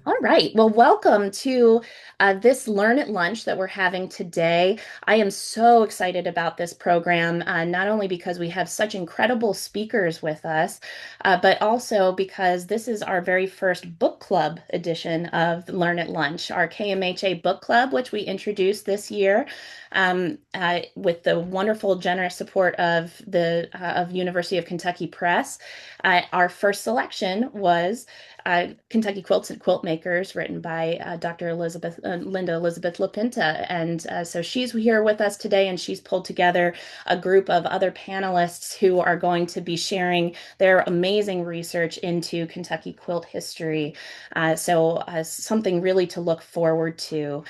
All right. Well, welcome to this Learn at Lunch that we're having today. I am so excited about this program, not only because we have such incredible speakers with us, but also because this is our very first book club edition of Learn at Lunch, our KMHA Book Club, which we introduced this year with the wonderful, generous support of the of University of Kentucky Press. Our first selection was Kentucky Quilts and Quiltmakers, written by Linda Elisabeth LaPinta. And so she's here with us today, and she's pulled together a group of other panelists who are going to be sharing their amazing research into Kentucky quilt history. Something really to look forward to.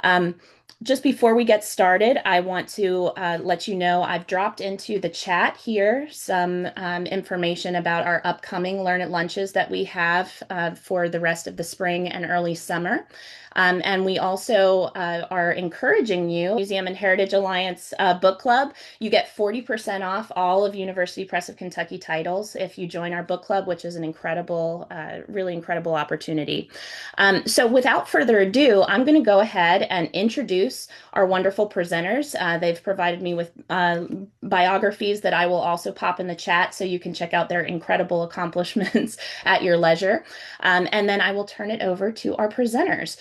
Um, just before we get started, I want to let you know I've dropped into the chat here some information about our upcoming Learn at Lunches that we have for the rest of the spring and early summer. And we also are encouraging you, Museum and Heritage Alliance Book Club. You get 40% off all of University Press of Kentucky titles if you join our book club, which is an incredible, really incredible opportunity. So without further ado, I'm going to go ahead and introduce our wonderful presenters. They've provided me with biographies that I will also pop in the chat so you can check out their incredible accomplishments at your leisure. And then I will turn it over to our presenters.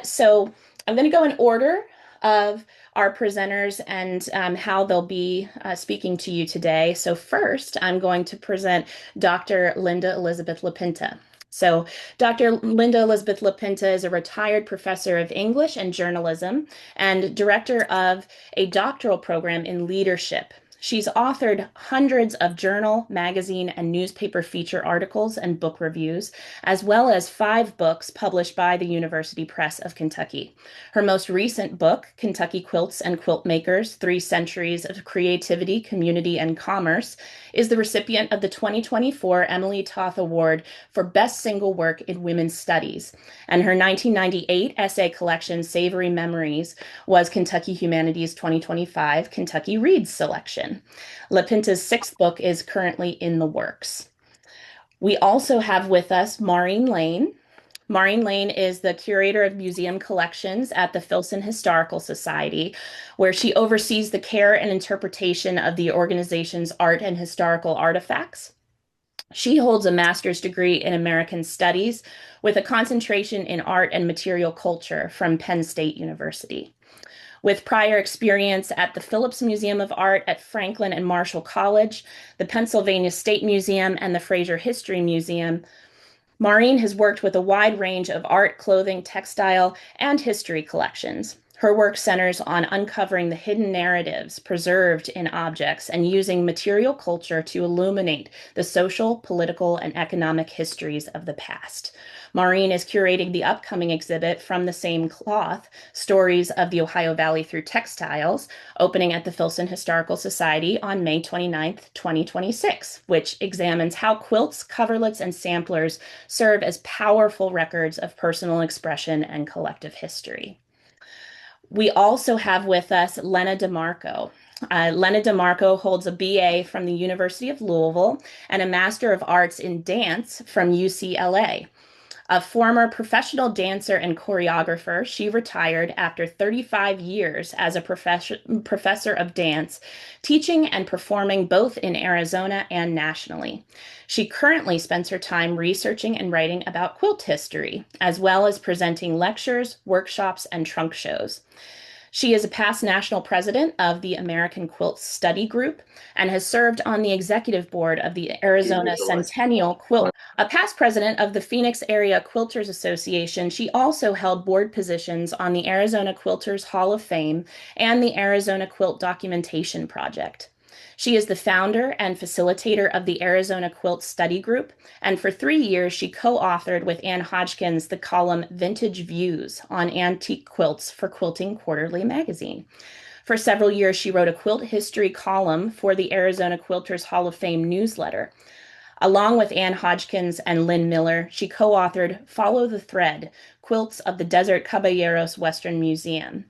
So I'm going to go in order of our presenters and how they'll be speaking to you today. So first, I'm going to present Dr. Linda Elisabeth LaPinta. So Dr. Linda Elisabeth LaPinta is a retired professor of English and journalism and director of a doctoral program in leadership. She's authored hundreds of journal, magazine, and newspaper feature articles and book reviews, as well as 5 books published by the University Press of Kentucky. Her most recent book, Kentucky Quilts and Quiltmakers, 3 Centuries of Creativity, Community, and Commerce, is the recipient of the 2024 Emily Toth Award for Best Single Work in Women's Studies. And her 1998 essay collection, Savory Memories, was Kentucky Humanities 2025 Kentucky Reads Selection. LaPinta's 6th book is currently in the works. We also have with us Maureen Lane. Maureen Lane is the curator of museum collections at the Filson Historical Society, where she oversees the care and interpretation of the organization's art and historical artifacts. She holds a master's degree in American Studies with a concentration in art and material culture from Penn State University. With prior experience at the Phillips Museum of Art at Franklin and Marshall College, the Pennsylvania State Museum, and the Fraser History Museum, Maureen has worked with a wide range of art, clothing, textile, and history collections. Her work centers on uncovering the hidden narratives preserved in objects and using material culture to illuminate the social, political, and economic histories of the past. Maureen is curating the upcoming exhibit From the Same Cloth, Stories of the Ohio Valley Through Textiles, opening at the Filson Historical Society on May 29th, 2026, which examines how quilts, coverlets, and samplers serve as powerful records of personal expression and collective history. We also have with us Lenna DeMarco. Lenna DeMarco holds a BA from the University of Louisville and a Master of Arts in Dance from UCLA. A former professional dancer and choreographer, she retired after 35 years as a professor of dance, teaching and performing both in Arizona and nationally. She currently spends her time researching and writing about quilt history, as well as presenting lectures, workshops, and trunk shows. She is a past national president of the American Quilt Study Group and has served on the executive board of the Arizona Centennial Quilt. A past president of the Phoenix Area Quilters Association, she also held board positions on the Arizona Quilters Hall of Fame and the Arizona Quilt Documentation Project. She is the founder and facilitator of the Arizona Quilt Study Group, and for 3 years she co-authored with Ann Hodgkins the column Vintage Views on Antique Quilts for Quilting Quarterly magazine. For several years, she wrote a quilt history column for the Arizona Quilters Hall of Fame newsletter. Along with Ann Hodgkins and Lynn Miller, she co-authored Follow the Thread, Quilts of the Desert Caballeros Western Museum.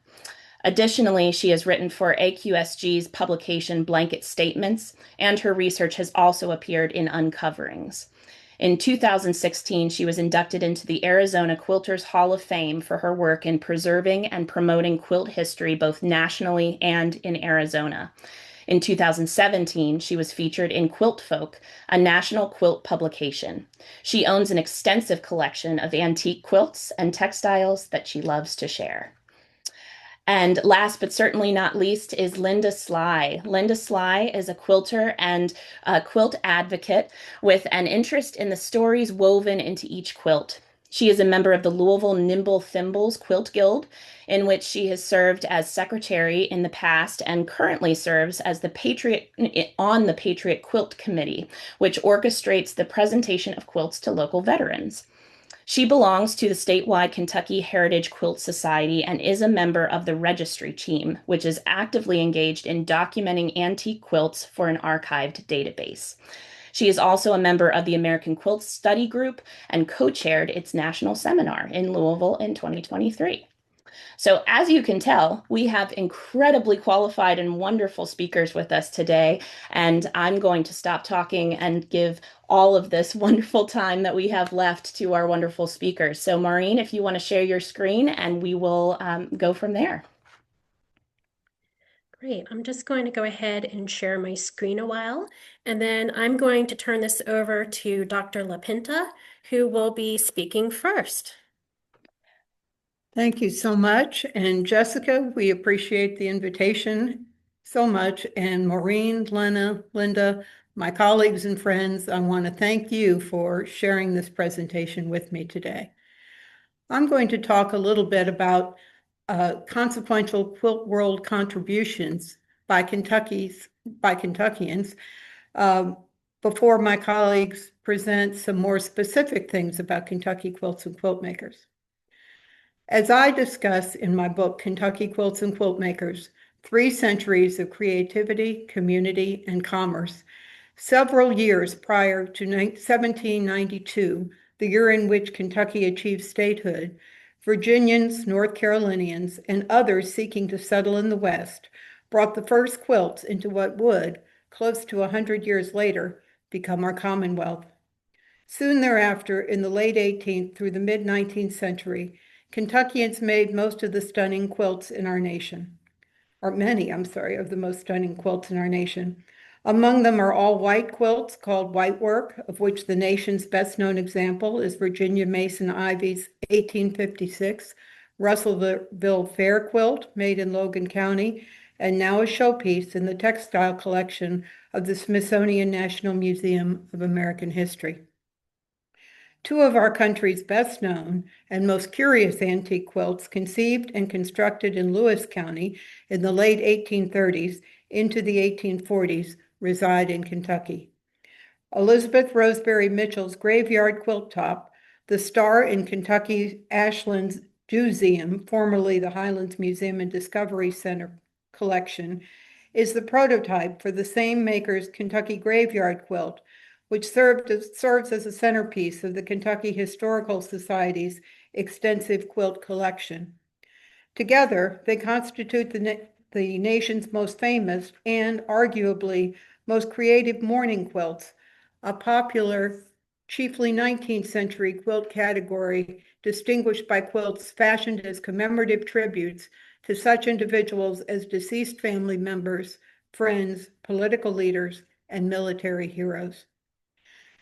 Additionally, she has written for AQSG's publication Blanket Statements, and her research has also appeared in Uncoverings. In 2016, she was inducted into the Arizona Quilters Hall of Fame for her work in preserving and promoting quilt history both nationally and in Arizona. In 2017, she was featured in Quilt Folk, a national quilt publication. She owns an extensive collection of antique quilts and textiles that she loves to share. And last but certainly not least is Linda Slye. Linda Slye is a quilter and a quilt advocate with an interest in the stories woven into each quilt. She is a member of the Louisville Nimble Thimbles Quilt Guild, in which she has served as secretary in the past and currently serves as the Patriot on the Patriot Quilt Committee, which orchestrates the presentation of quilts to local veterans. She belongs to the statewide Kentucky Heritage Quilt Society and is a member of the registry team, which is actively engaged in documenting antique quilts for an archived database. She is also a member of the American Quilt Study Group and co-chaired its national seminar in Louisville in 2023. So, as you can tell, we have incredibly qualified and wonderful speakers with us today. And I'm going to stop talking and give all of this wonderful time that we have left to our wonderful speakers. So, Maureen, if you want to share your screen, and we will go from there. Great. I'm just going to go ahead and share my screen a while, and then I'm going to turn this over to Dr. LaPinta, who will be speaking first. Thank you so much. And Jessica, we appreciate the invitation so much. And Maureen, Lenna, Linda, my colleagues and friends, I want to thank you for sharing this presentation with me today. I'm going to talk a little bit about consequential quilt world contributions by Kentuckians before my colleagues present some more specific things about Kentucky quilts and quilt makers. As I discuss in my book, Kentucky Quilts and Quiltmakers, 3 centuries of creativity, community, and commerce, several years prior to 1792, the year in which Kentucky achieved statehood, Virginians, North Carolinians, and others seeking to settle in the West brought the first quilts into what would, close to 100 years later, become our Commonwealth. Soon thereafter, in the late 18th through the mid-19th century, Kentuckians made most of the stunning quilts in our nation, or many, of the most stunning quilts in our nation. Among them are all white quilts called whitework, of which the nation's best known example is Virginia Mason Ivy's 1856 Russellville Fair quilt made in Logan County, and now a showpiece in the textile collection of the Smithsonian National Museum of American History. 2 of our country's best known and most curious antique quilts, conceived and constructed in Lewis County in the late 1830s into the 1840s, reside in Kentucky. Elizabeth Roseberry Mitchell's Graveyard Quilt Top, the star in Kentucky Ashland's Museum, formerly the Highlands Museum and Discovery Center collection, is the prototype for the same maker's Kentucky Graveyard Quilt, which serves as a centerpiece of the Kentucky Historical Society's extensive quilt collection. Together, they constitute the nation's most famous and arguably most creative mourning quilts, a popular, chiefly 19th century quilt category distinguished by quilts fashioned as commemorative tributes to such individuals as deceased family members, friends, political leaders, and military heroes.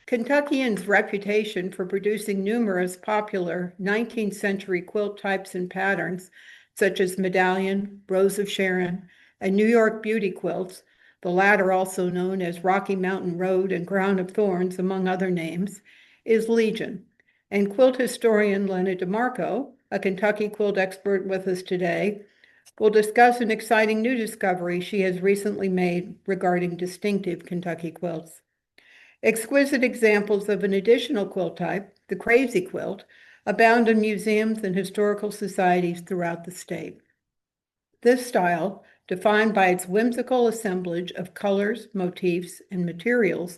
Kentuckians' reputation for producing numerous popular 19th century quilt types and patterns, such as Medallion, Rose of Sharon, and New York Beauty quilts, the latter also known as Rocky Mountain Road and Crown of Thorns, among other names, is legion. And quilt historian Lenna DeMarco, a Kentucky quilt expert with us today, will discuss an exciting new discovery she has recently made regarding distinctive Kentucky quilts. Exquisite examples of an additional quilt type, the crazy quilt, abound in museums and historical societies throughout the state. This style, defined by its whimsical assemblage of colors, motifs, and materials,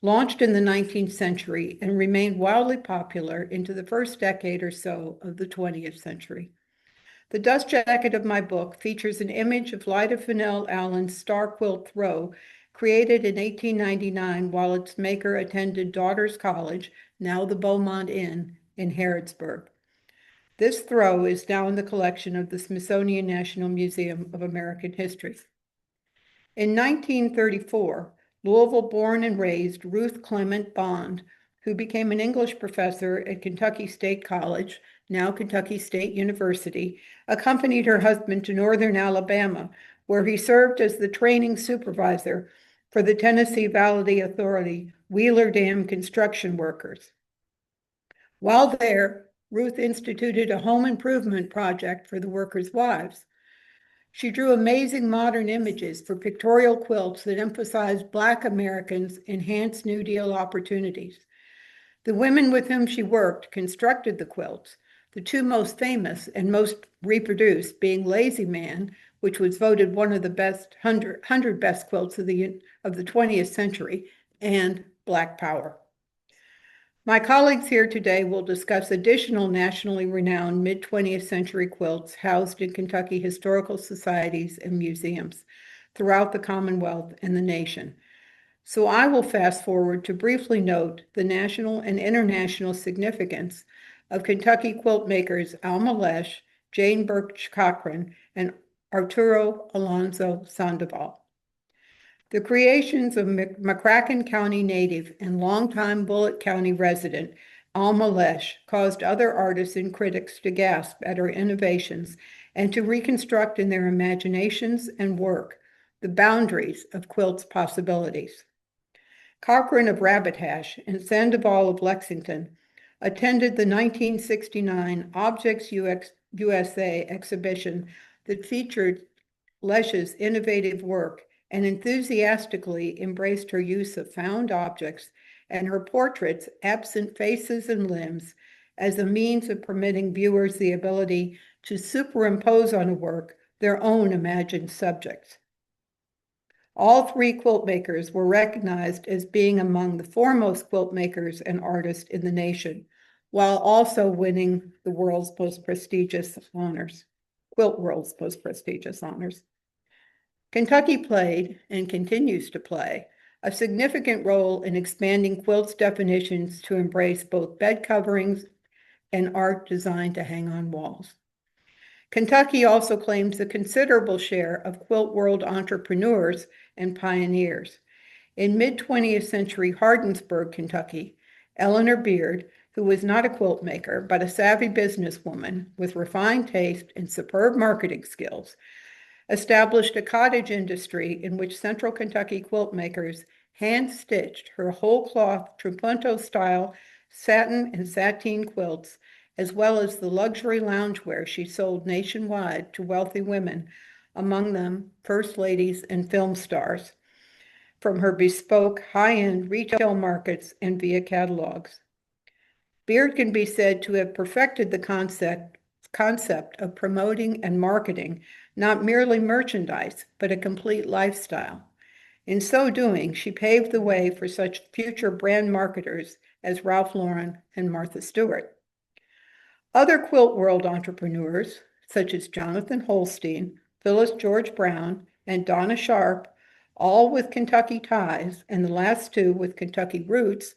launched in the 19th century and remained wildly popular into the first decade or so of the 20th century. The dust jacket of my book features an image of Lyda Fennell Allen's star quilt throw created in 1899 while its maker attended Daughters College, now the Beaumont Inn, in Harrodsburg. This throw is now in the collection of the Smithsonian National Museum of American History. In 1934, Louisville-born and raised Ruth Clement Bond, who became an English professor at Kentucky State College, now Kentucky State University, accompanied her husband to northern Alabama, where he served as the training supervisor for the Tennessee Valley Authority Wheeler Dam construction workers. While there, Ruth instituted a home improvement project for the workers' wives. She drew amazing modern images for pictorial quilts that emphasized Black Americans' enhanced New Deal opportunities. The women with whom she worked constructed the quilts, the two most famous and most reproduced being Lazy Man, which was voted one of the best 100 best quilts of the 20th century, and Black Power. My colleagues here today will discuss additional nationally renowned mid-20th century quilts housed in Kentucky historical societies and museums throughout the Commonwealth and the nation. So I will fast forward to briefly note the national and international significance of Kentucky quilt makers Alma Lesh, Jane Birch Cochran, and Arturo Alonso Sandoval. The creations of McCracken County native and longtime Bullitt County resident Alma Lesh caused other artists and critics to gasp at her innovations and to reconstruct in their imaginations and work the boundaries of quilt's possibilities. Cochran of Rabbit Hash and Sandoval of Lexington attended the 1969 Objects USA exhibition that featured Lesh's innovative work and enthusiastically embraced her use of found objects and her portraits, absent faces and limbs, as a means of permitting viewers the ability to superimpose on a work their own imagined subjects. All three quilt makers were recognized as being among the foremost quilt makers and artists in the nation, while also winning the world's most prestigious honors, quilt world's most prestigious honors. Kentucky played, and continues to play, a significant role in expanding quilts definitions to embrace both bed coverings and art designed to hang on walls. Kentucky also claims a considerable share of quilt world entrepreneurs and pioneers. In mid-20th century Hardinsburg, Kentucky, Eleanor Beard, who was not a quilt maker, but a savvy businesswoman with refined taste and superb marketing skills, established a cottage industry in which Central Kentucky quilt makers hand-stitched her whole cloth trapunto-style satin and sateen quilts, as well as the luxury loungewear she sold nationwide to wealthy women, among them first ladies and film stars, from her bespoke high-end retail markets and via catalogs. Beard can be said to have perfected the concept of promoting and marketing not merely merchandise, but a complete lifestyle. In so doing, she paved the way for such future brand marketers as Ralph Lauren and Martha Stewart. Other quilt world entrepreneurs, such as Jonathan Holstein, Phyllis George Brown, and Donna Sharp, all with Kentucky ties, and the last two with Kentucky roots,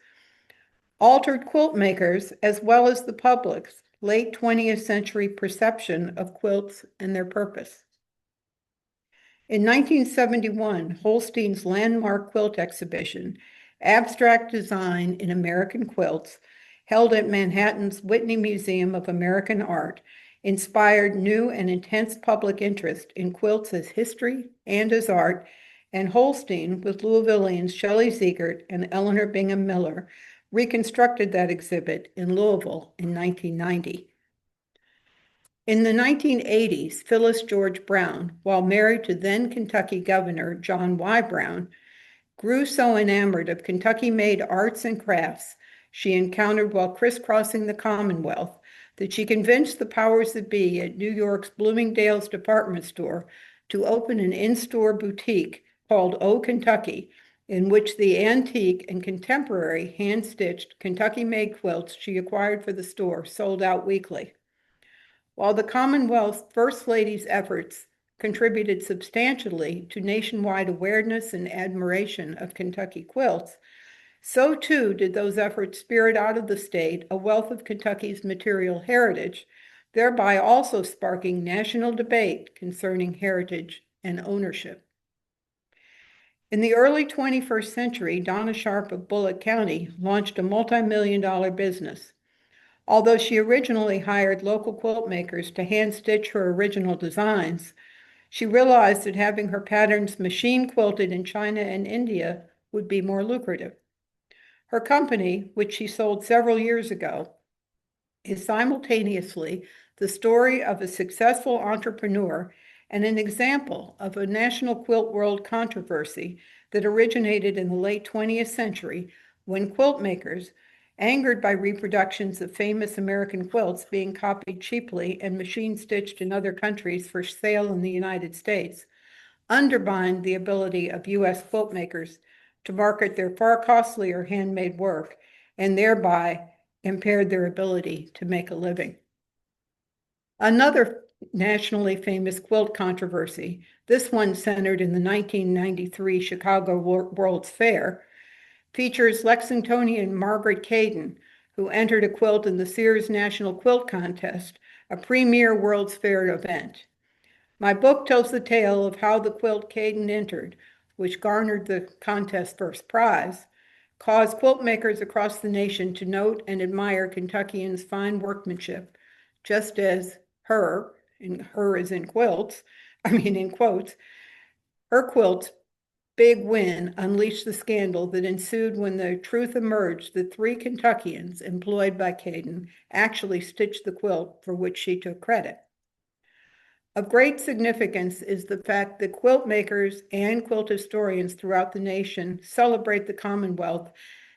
altered quilt makers as well as the public's late 20th century perception of quilts and their purpose. In 1971, Holstein's landmark quilt exhibition, Abstract Design in American Quilts, held at Manhattan's Whitney Museum of American Art, inspired new and intense public interest in quilts as history and as art, and Holstein, with Louisvillians Shelley Ziegert and Eleanor Bingham Miller, reconstructed that exhibit in Louisville in 1990. In the 1980s, Phyllis George Brown, while married to then Kentucky Governor John Y. Brown, grew so enamored of Kentucky-made arts and crafts she encountered while crisscrossing the Commonwealth that she convinced the powers that be at New York's Bloomingdale's department store to open an in-store boutique called O Kentucky, in which the antique and contemporary hand-stitched Kentucky-made quilts she acquired for the store sold out weekly. While the Commonwealth's First Lady's efforts contributed substantially to nationwide awareness and admiration of Kentucky quilts, so too did those efforts spirit out of the state a wealth of Kentucky's material heritage, thereby also sparking national debate concerning heritage and ownership. In the early 21st century, Donna Sharp of Bullitt County launched a multi-million-dollar business. Although she originally hired local quilt makers to hand-stitch her original designs, she realized that having her patterns machine quilted in China and India would be more lucrative. Her company, which she sold several years ago, is simultaneously the story of a successful entrepreneur and an example of a national quilt world controversy that originated in the late 20th century when quilt makers, angered by reproductions of famous American quilts being copied cheaply and machine stitched in other countries for sale in the United States, undermined the ability of U.S. quilt makers to market their far costlier handmade work and thereby impaired their ability to make a living. Another nationally famous quilt controversy, this one centered in the 1993 Chicago World's Fair, features Lexingtonian Margaret Caden, who entered a quilt in the Sears National Quilt Contest, a premier World's Fair event. My book tells the tale of how the quilt Caden entered, which garnered the contest first prize, caused quilt makers across the nation to note and admire Kentuckians' fine workmanship, just as her, and her is in quotes, her quilt's big win unleashed the scandal that ensued when the truth emerged that 3 Kentuckians employed by Caden actually stitched the quilt for which she took credit. Of great significance is the fact that quilt makers and quilt historians throughout the nation celebrate the Commonwealth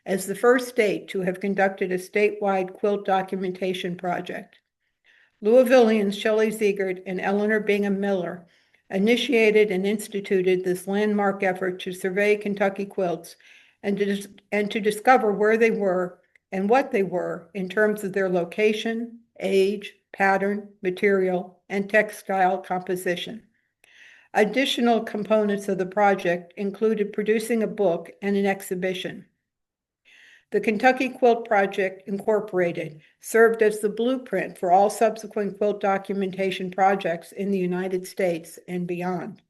as the first state to have conducted a statewide quilt documentation project. Louisvillians Shelley Ziegert and Eleanor Bingham Miller initiated and instituted this landmark effort to survey Kentucky quilts and to discover where they were and what they were in terms of their location, age, pattern, material, and textile composition. Additional components of the project included producing a book and an exhibition. The Kentucky Quilt Project Incorporated served as the blueprint for all subsequent quilt documentation projects in the United States and beyond.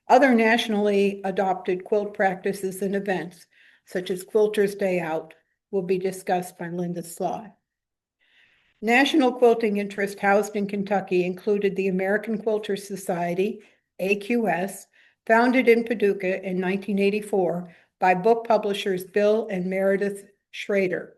Other nationally adopted quilt practices and events, such as Quilters' Day Out, will be discussed by Linda Slye. National quilting interest housed in Kentucky included the American Quilters Society, AQS, founded in Paducah in 1984 by book publishers Bill and Meredith Schrader.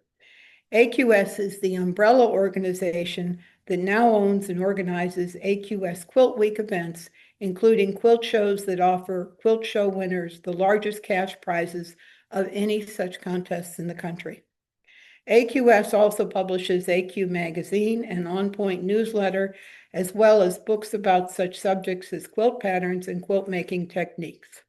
AQS is the umbrella organization that now owns and organizes AQS Quilt Week events, including quilt shows that offer quilt show winners the largest cash prizes of any such contests in the country. AQS also publishes AQ Magazine and On Point newsletter, as well as books about such subjects as quilt patterns and quilt making techniques.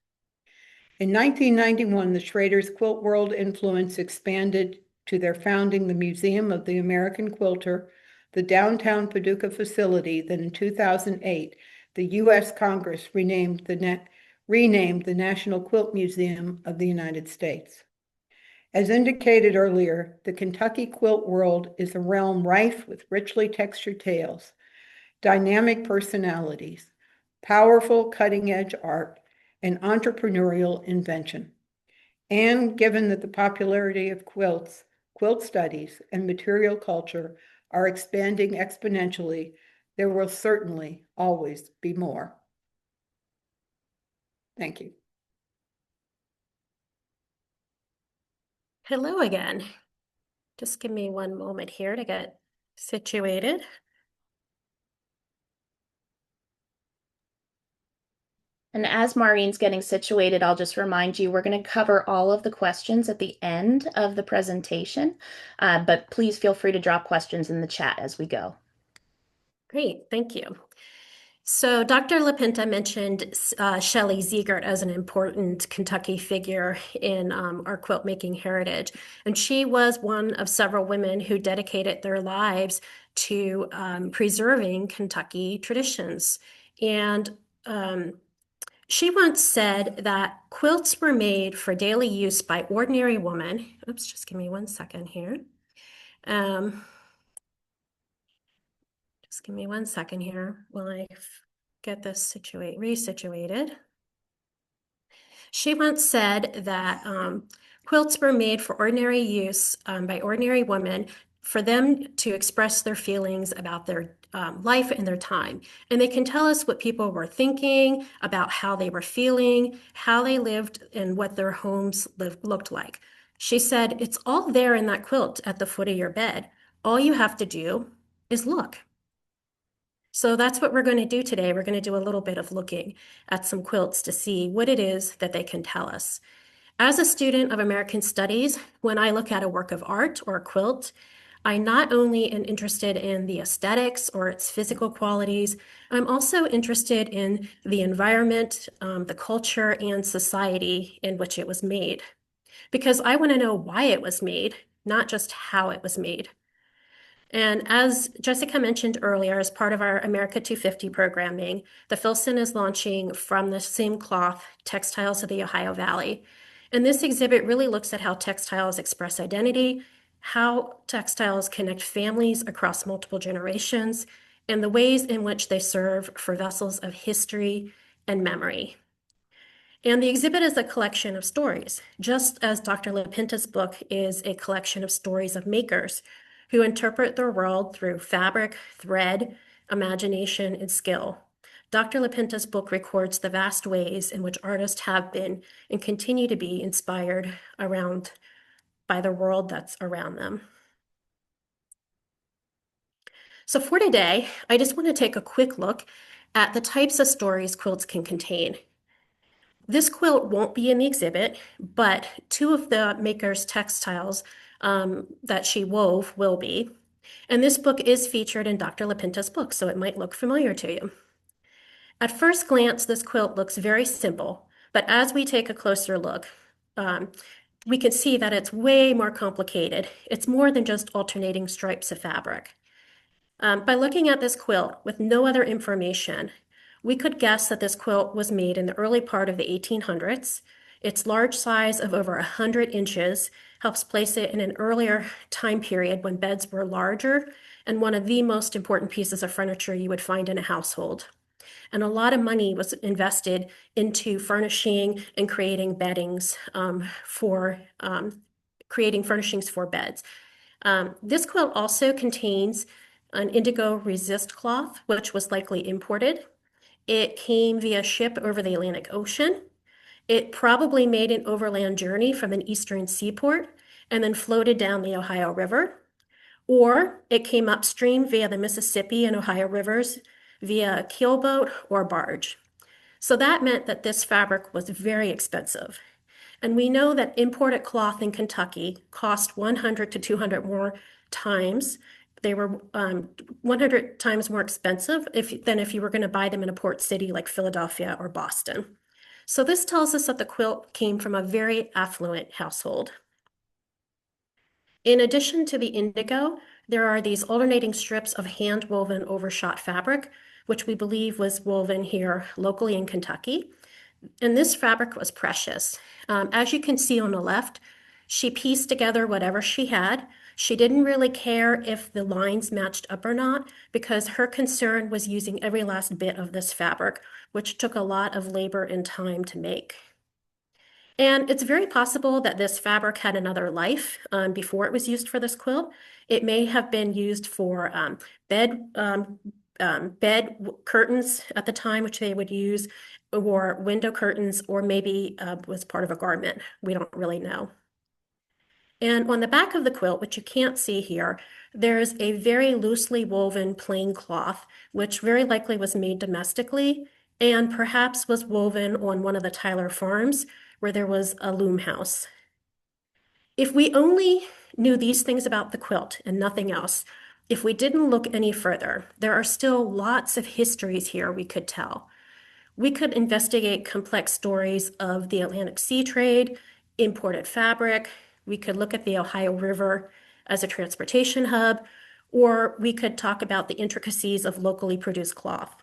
In 1991, the Schrader's quilt world influence expanded to their founding the Museum of the American Quilter, the downtown Paducah facility that in 2008, the U.S. Congress renamed the National Quilt Museum of the United States. As indicated earlier, the Kentucky quilt world is a realm rife with richly textured tales, dynamic personalities, powerful cutting-edge art, and entrepreneurial invention. And given that the popularity of quilts, quilt studies, and material culture are expanding exponentially, there will certainly always be more. Thank you. Hello again. Just give me one moment here to get situated. And as Maureen's getting situated, I'll just remind you, we're going to cover all of the questions at the end of the presentation, but please feel free to drop questions in the chat as we go. Great, thank you. So Dr. LaPinta mentioned Shelley Ziegert as an important Kentucky figure in our quilt making heritage. And she was one of several women who dedicated their lives to preserving Kentucky traditions. And she once said that quilts were made for daily use by ordinary women. Oops, just give me 1 second here. Um, just give me 1 second here while I get this resituated. She once said that quilts were made for ordinary use by ordinary women for them to express their feelings about their life and their time. And they can tell us what people were thinking, about how they were feeling, how they lived, and what their homes looked like. She said, it's all there in that quilt at the foot of your bed. All you have to do is look. So that's what we're going to do today. We're going to do a little bit of looking at some quilts to see what it is that they can tell us. As a student of American Studies, when I look at a work of art or a quilt, I not only am interested in the aesthetics or its physical qualities, I'm also interested in the environment, the culture, and society in which it was made. Because I want to know why it was made, not just how it was made. And as Jessica mentioned earlier, as part of our America 250 programming, the Filson is launching From the Same Cloth, Textiles of the Ohio Valley. And this exhibit really looks at how textiles express identity, how textiles connect families across multiple generations, and the ways in which they serve for vessels of history and memory. And the exhibit is a collection of stories, just as Dr. LaPinta's book is a collection of stories of makers who interpret their world through fabric, thread, imagination, and skill. Dr. LaPinta's book records the vast ways in which artists have been and continue to be inspired by the world that's around them. So for today, I just want to take a quick look at the types of stories quilts can contain. This quilt won't be in the exhibit, but two of the maker's textiles that she wove will be. And this book is featured in Dr. LaPinta's book, so it might look familiar to you. At first glance, this quilt looks very simple, but as we take a closer look, we can see that it's way more complicated. It's more than just alternating stripes of fabric. By looking at this quilt with no other information, we could guess that this quilt was made in the early part of the 1800s. Its large size of over 100 inches helps place it in an earlier time period when beds were larger and one of the most important pieces of furniture you would find in a household. And a lot of money was invested into furnishing and creating beddings creating furnishings for beds. This quilt also contains an indigo resist cloth, which was likely imported. It came via ship over the Atlantic Ocean. It probably made an overland journey from an eastern seaport and then floated down the Ohio River. Or it came upstream via the Mississippi and Ohio rivers via a keelboat or barge. So that meant that this fabric was very expensive. And we know that imported cloth in Kentucky cost 100 to 200 more times. They were 100 times more expensive than if you were going to buy them in a port city like Philadelphia or Boston. So this tells us that the quilt came from a very affluent household. In addition to the indigo, there are these alternating strips of hand-woven overshot fabric, which we believe was woven here locally in Kentucky. And this fabric was precious. As you can see on the left, she pieced together whatever she had. She didn't really care if the lines matched up or not because her concern was using every last bit of this fabric, which took a lot of labor and time to make. And it's very possible that this fabric had another life before it was used for this quilt. It may have been used for bed curtains at the time, which they would use, or window curtains, or maybe was part of a garment. We don't really know. And on the back of the quilt, which you can't see here, there's a very loosely woven plain cloth, which very likely was made domestically and perhaps was woven on one of the Tyler farms where there was a loom house. If we only knew these things about the quilt and nothing else, if we didn't look any further, there are still lots of histories here we could tell. We could investigate complex stories of the Atlantic sea trade, imported fabric. We could look at the Ohio River as a transportation hub, or we could talk about the intricacies of locally produced cloth.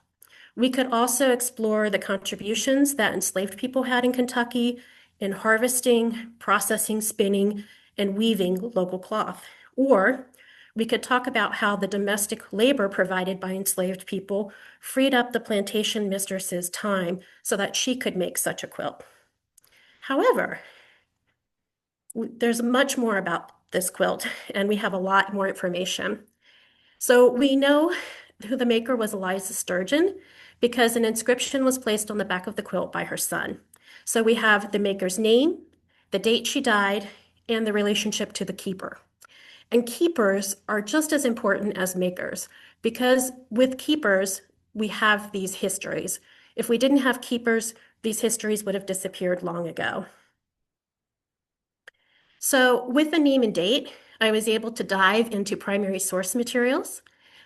We could also explore the contributions that enslaved people had in Kentucky in harvesting, processing, spinning, and weaving local cloth. Or we could talk about how the domestic labor provided by enslaved people freed up the plantation mistress's time so that she could make such a quilt. However, there's much more about this quilt, and we have a lot more information. So we know who the maker was, Eliza Sturgeon, because an inscription was placed on the back of the quilt by her son. So we have the maker's name, the date she died, and the relationship to the keeper. And keepers are just as important as makers, because with keepers, we have these histories. If we didn't have keepers, these histories would have disappeared long ago. So with the name and date, I was able to dive into primary source materials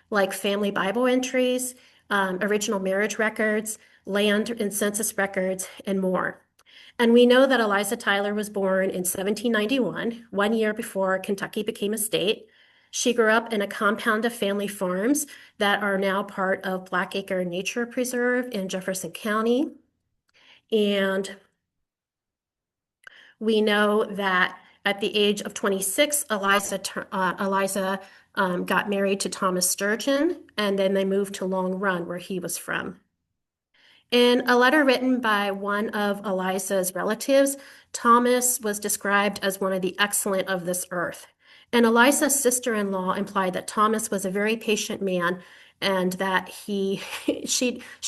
like family Bible entries, original marriage records, land and census records, and more. And we know that Eliza Tyler was born in 1791, 1 year before Kentucky became a state. She grew up in a compound of family farms that are now part of Blackacre Nature Preserve in Jefferson County. And we know that at the age of 26, Eliza got married to Thomas Sturgeon, and then they moved to Long Run, where he was from. In a letter written by one of Eliza's relatives, Thomas was described as one of the excellent of this earth. And Eliza's sister-in-law implied that Thomas was a very patient man and that she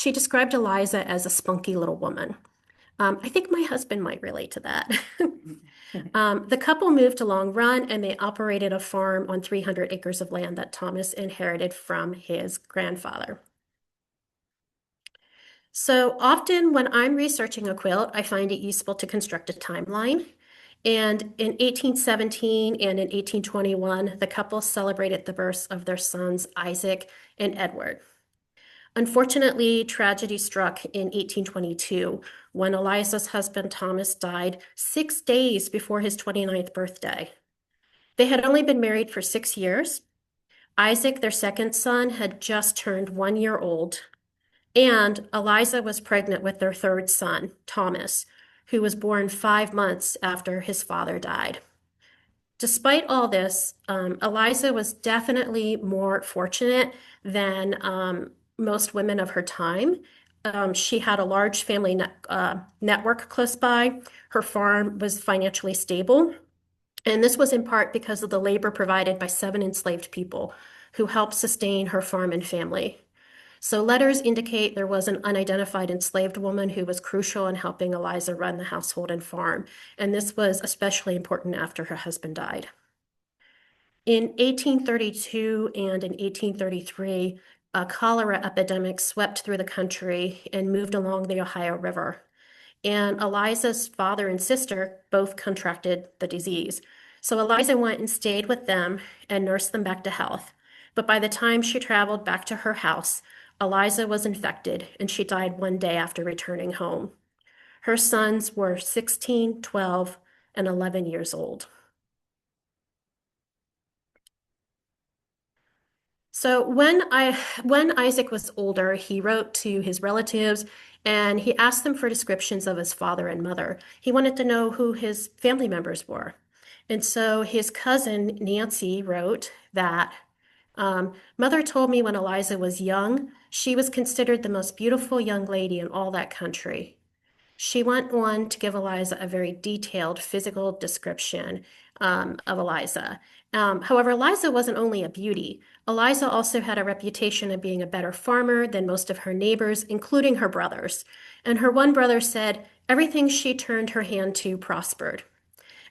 described Eliza as a spunky little woman. I think my husband might relate to that. The couple moved to Long Run and they operated a farm on 300 acres of land that Thomas inherited from his grandfather. So often when I'm researching a quilt, I find it useful to construct a timeline. And in 1817 and in 1821, the couple celebrated the births of their sons, Isaac and Edward. Unfortunately, tragedy struck in 1822 when Eliza's husband Thomas died 6 days before his 29th birthday. They had only been married for 6 years. Isaac, their second son, had just turned 1 year old, and Eliza was pregnant with their third son, Thomas, who was born 5 months after his father died. Despite all this, Eliza was definitely more fortunate than most women of her time. She had a large family network close by. Her farm was financially stable. And this was in part because of the labor provided by 7 enslaved people who helped sustain her farm and family. So letters indicate there was an unidentified enslaved woman who was crucial in helping Eliza run the household and farm. And this was especially important after her husband died. In 1832 and in 1833, a cholera epidemic swept through the country and moved along the Ohio River. And Eliza's father and sister both contracted the disease. So Eliza went and stayed with them and nursed them back to health. But by the time she traveled back to her house, Eliza was infected and she died 1 day after returning home. Her sons were 16, 12, and 11 years old. So when Isaac was older, he wrote to his relatives and he asked them for descriptions of his father and mother. He wanted to know who his family members were. And so his cousin Nancy wrote that mother told me when Eliza was young, she was considered the most beautiful young lady in all that country. She went on to give Eliza a very detailed physical description of Eliza. However, Eliza wasn't only a beauty. Eliza also had a reputation of being a better farmer than most of her neighbors, including her brothers. And her one brother said, everything she turned her hand to prospered.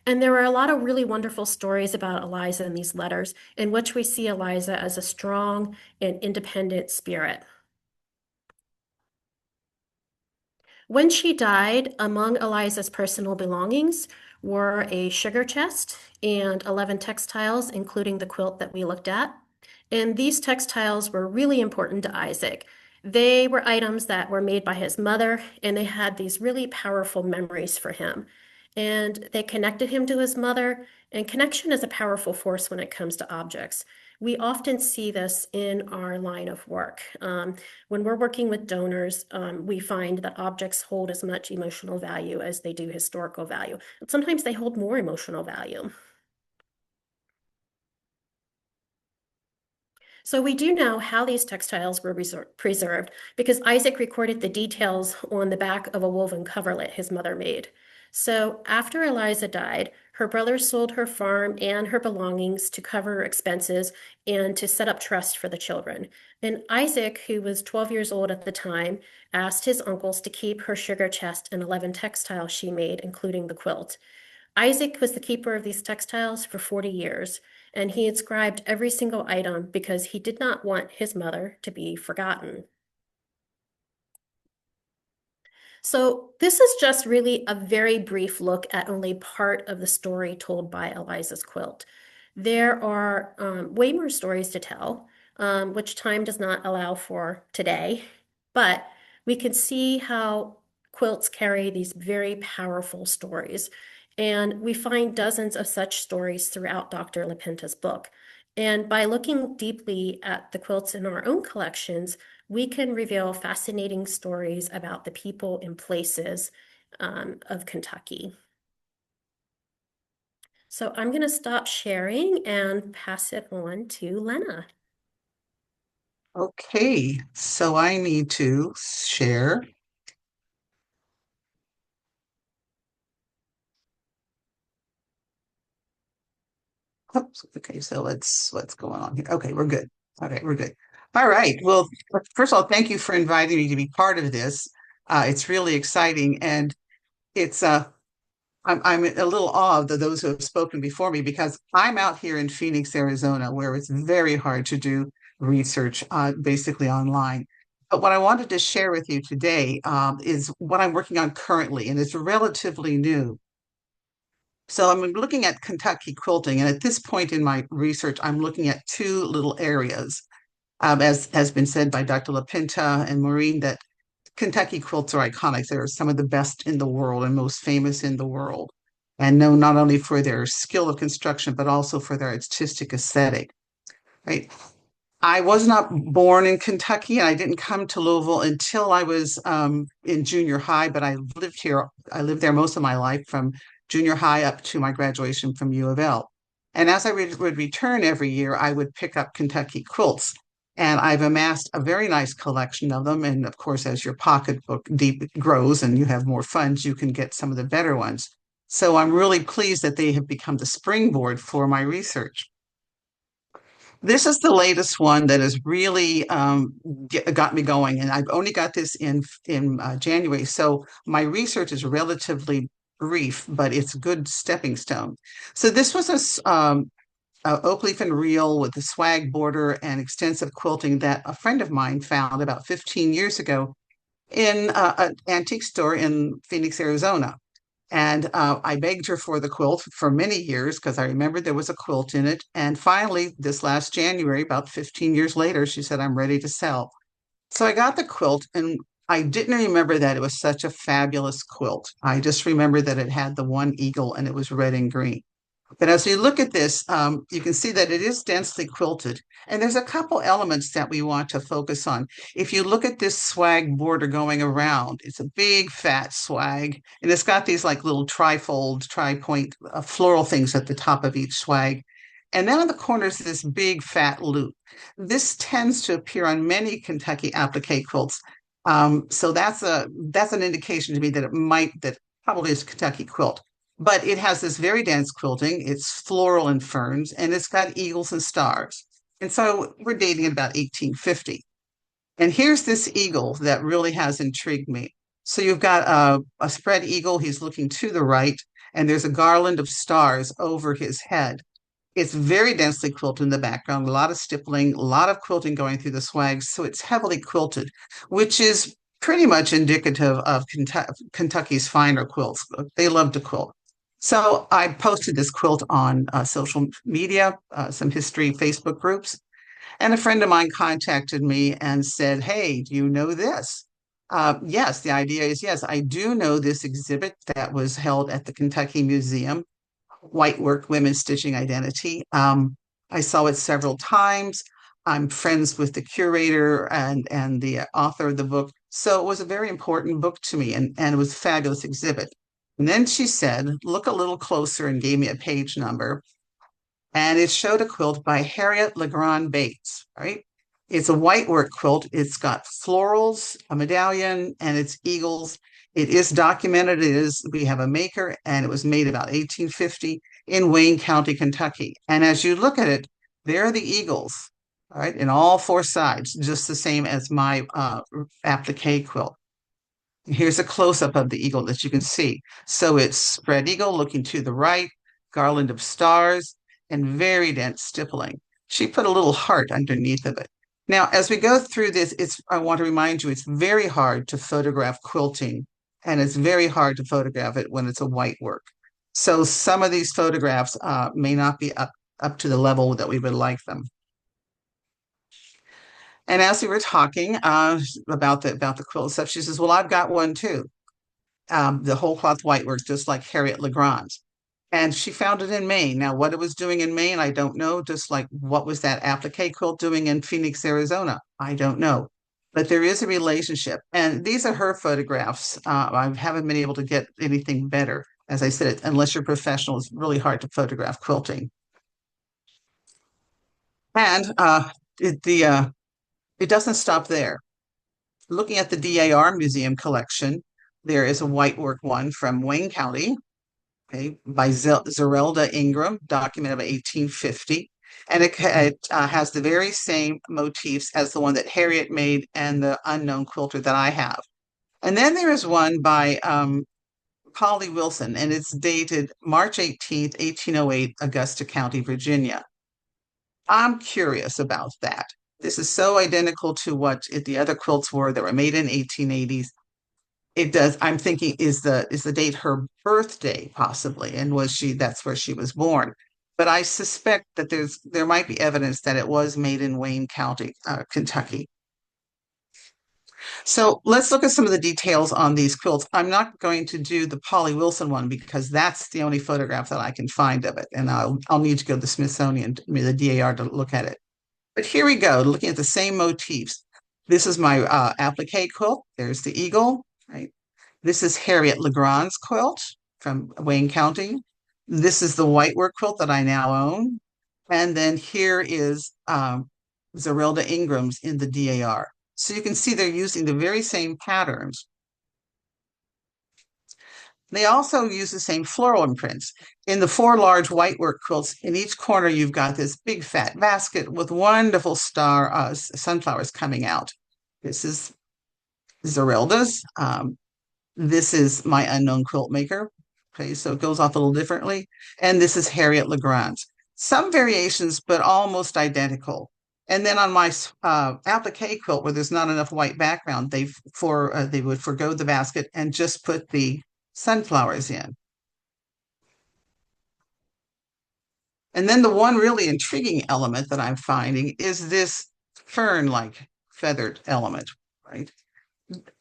And there are a lot of really wonderful stories about Eliza in these letters, in which we see Eliza as a strong and independent spirit. When she died, among Eliza's personal belongings were a sugar chest and 11 textiles, including the quilt that we looked at. And these textiles were really important to Isaac. They were items that were made by his mother, and they had these really powerful memories for him. And they connected him to his mother, and connection is a powerful force when it comes to objects. We often see this in our line of work. When we're working with donors, we find that objects hold as much emotional value as they do historical value. But sometimes they hold more emotional value. So we do know how these textiles were preserved because Isaac recorded the details on the back of a woven coverlet his mother made. So after Eliza died, her brothers sold her farm and her belongings to cover expenses and to set up trust for the children. And Isaac, who was 12 years old at the time, asked his uncles to keep her sugar chest and 11 textiles she made, including the quilt. Isaac was the keeper of these textiles for 40 years, and he inscribed every single item because he did not want his mother to be forgotten. So this is just really a very brief look at only part of the story told by Eliza's quilt. There are way more stories to tell, which time does not allow for today, but we can see how quilts carry these very powerful stories. And we find dozens of such stories throughout Dr. LaPinta's book. And by looking deeply at the quilts in our own collections, we can reveal fascinating stories about the people and places of Kentucky. So I'm going to stop sharing and pass it on to Lenna. Okay, so I need to share. Oops, okay, so what's going on here? Okay, we're good. Okay, we're good. All right. Well, first of all, thank you for inviting me to be part of this. It's really exciting, and it's I'm a little awed of those who have spoken before me because I'm out here in Phoenix, Arizona, where it's very hard to do research basically online. But what I wanted to share with you today is what I'm working on currently, and it's relatively new. So I'm looking at Kentucky quilting, and at this point in my research, I'm looking at two little areas. As has been said by Dr. LaPinta and Maureen, that Kentucky quilts are iconic. They're some of the best in the world and most famous in the world, and known not only for their skill of construction, but also for their artistic aesthetic, right? I was not born in Kentucky, and I didn't come to Louisville until I was in junior high, but I lived here. I lived there most of my life from junior high up to my graduation from U of L. And as I would return every year, I would pick up Kentucky quilts. And I've amassed a very nice collection of them. And of course, as your pocketbook deep grows and you have more funds, you can get some of the better ones. So I'm really pleased that they have become the springboard for my research. This is the latest one that has really got me going, and I've only got this in January. So my research is relatively brief, but it's a good stepping stone. So this was a oak leaf and reel with a swag border and extensive quilting that a friend of mine found about 15 years ago in an antique store in Phoenix, Arizona. And I begged her for the quilt for many years because I remembered there was a quilt in it. And finally, this last January, about 15 years later, she said, I'm ready to sell. So I got the quilt, and I didn't remember that it was such a fabulous quilt. I just remember that it had the one eagle and it was red and green. But as we look at this, you can see that it is densely quilted. And there's a couple elements that we want to focus on. If you look at this swag border going around, it's a big fat swag. And it's got these like little trifold, tri-point floral things at the top of each swag. And then on the corners, this big fat loop. This tends to appear on many Kentucky applique quilts. So that's an indication to me that that probably is a Kentucky quilt. But it has this very dense quilting. It's floral and ferns, and it's got eagles and stars. And so we're dating about 1850. And here's this eagle that really has intrigued me. So you've got a spread eagle. He's looking to the right, and there's a garland of stars over his head. It's very densely quilted in the background, a lot of stippling, a lot of quilting going through the swags. So it's heavily quilted, which is pretty much indicative of Kentucky's finer quilts. They love to quilt. So I posted this quilt on social media, some history Facebook groups, and a friend of mine contacted me and said, "Hey, do you know this?" Yes, the idea is yes, I do know this exhibit that was held at the Kentucky Museum, White Work Women's Stitching Identity. I saw it several times. I'm friends with the curator and the author of the book. So it was a very important book to me, and it was a fabulous exhibit. And then she said, look a little closer, and gave me a page number. And it showed a quilt by Harriet Legrand Bates, right? It's a white work quilt. It's got florals, a medallion, and it's eagles. It is documented. We have a maker, and it was made about 1850 in Wayne County, Kentucky. And as you look at it, there are the eagles, all right, in all four sides, just the same as my applique quilt. Here's a close-up of the eagle that you can see. So it's spread eagle looking to the right, garland of stars, and very dense stippling. She put a little heart underneath of it. Now, as we go through this, I want to remind you, it's very hard to photograph quilting, and it's very hard to photograph it when it's a white work. So some of these photographs may not be up to the level that we would like them. And as we were talking about the quilt stuff, she says, "Well, I've got one too, the whole cloth white work, just like Harriet Legrand's." And she found it in Maine. Now, what it was doing in Maine, I don't know. Just like what was that applique quilt doing in Phoenix, Arizona? I don't know. But there is a relationship. And these are her photographs. I haven't been able to get anything better. As I said, unless you're professional, it's really hard to photograph quilting. And it doesn't stop there. Looking at the DAR Museum collection, there is a white work one from Wayne County, okay, by Zerelda Ingram, documented by 1850. And it has the very same motifs as the one that Harriet made and the unknown quilter that I have. And then there is one by Polly Wilson, and it's dated March 18th, 1808, Augusta County, Virginia. I'm curious about that. This is so identical to what the other quilts were that were made in 1880s. It does. I'm thinking, is the date her birthday possibly, and that's where she was born. But I suspect that there might be evidence that it was made in Wayne County, Kentucky. So let's look at some of the details on these quilts. I'm not going to do the Polly Wilson one because that's the only photograph that I can find of it, and I'll need to go to the Smithsonian, the DAR, to look at it. But here we go, looking at the same motifs. This is my applique quilt. There's the eagle, right? This is Harriet Legrand's quilt from Wayne County. This is the white work quilt that I now own. And then here is Zerelda Ingram's in the DAR. So you can see they're using the very same patterns. They also use the same floral imprints. In the four large white work quilts, in each corner, you've got this big fat basket with wonderful sunflowers coming out. This is Zerelda's. This is my unknown quilt maker. Okay, so it goes off a little differently. And this is Harriet Legrand's. Some variations, but almost identical. And then on my applique quilt, where there's not enough white background, they would forgo the basket and just put the sunflowers in. And then the one really intriguing element that I'm finding is this fern-like feathered element, right?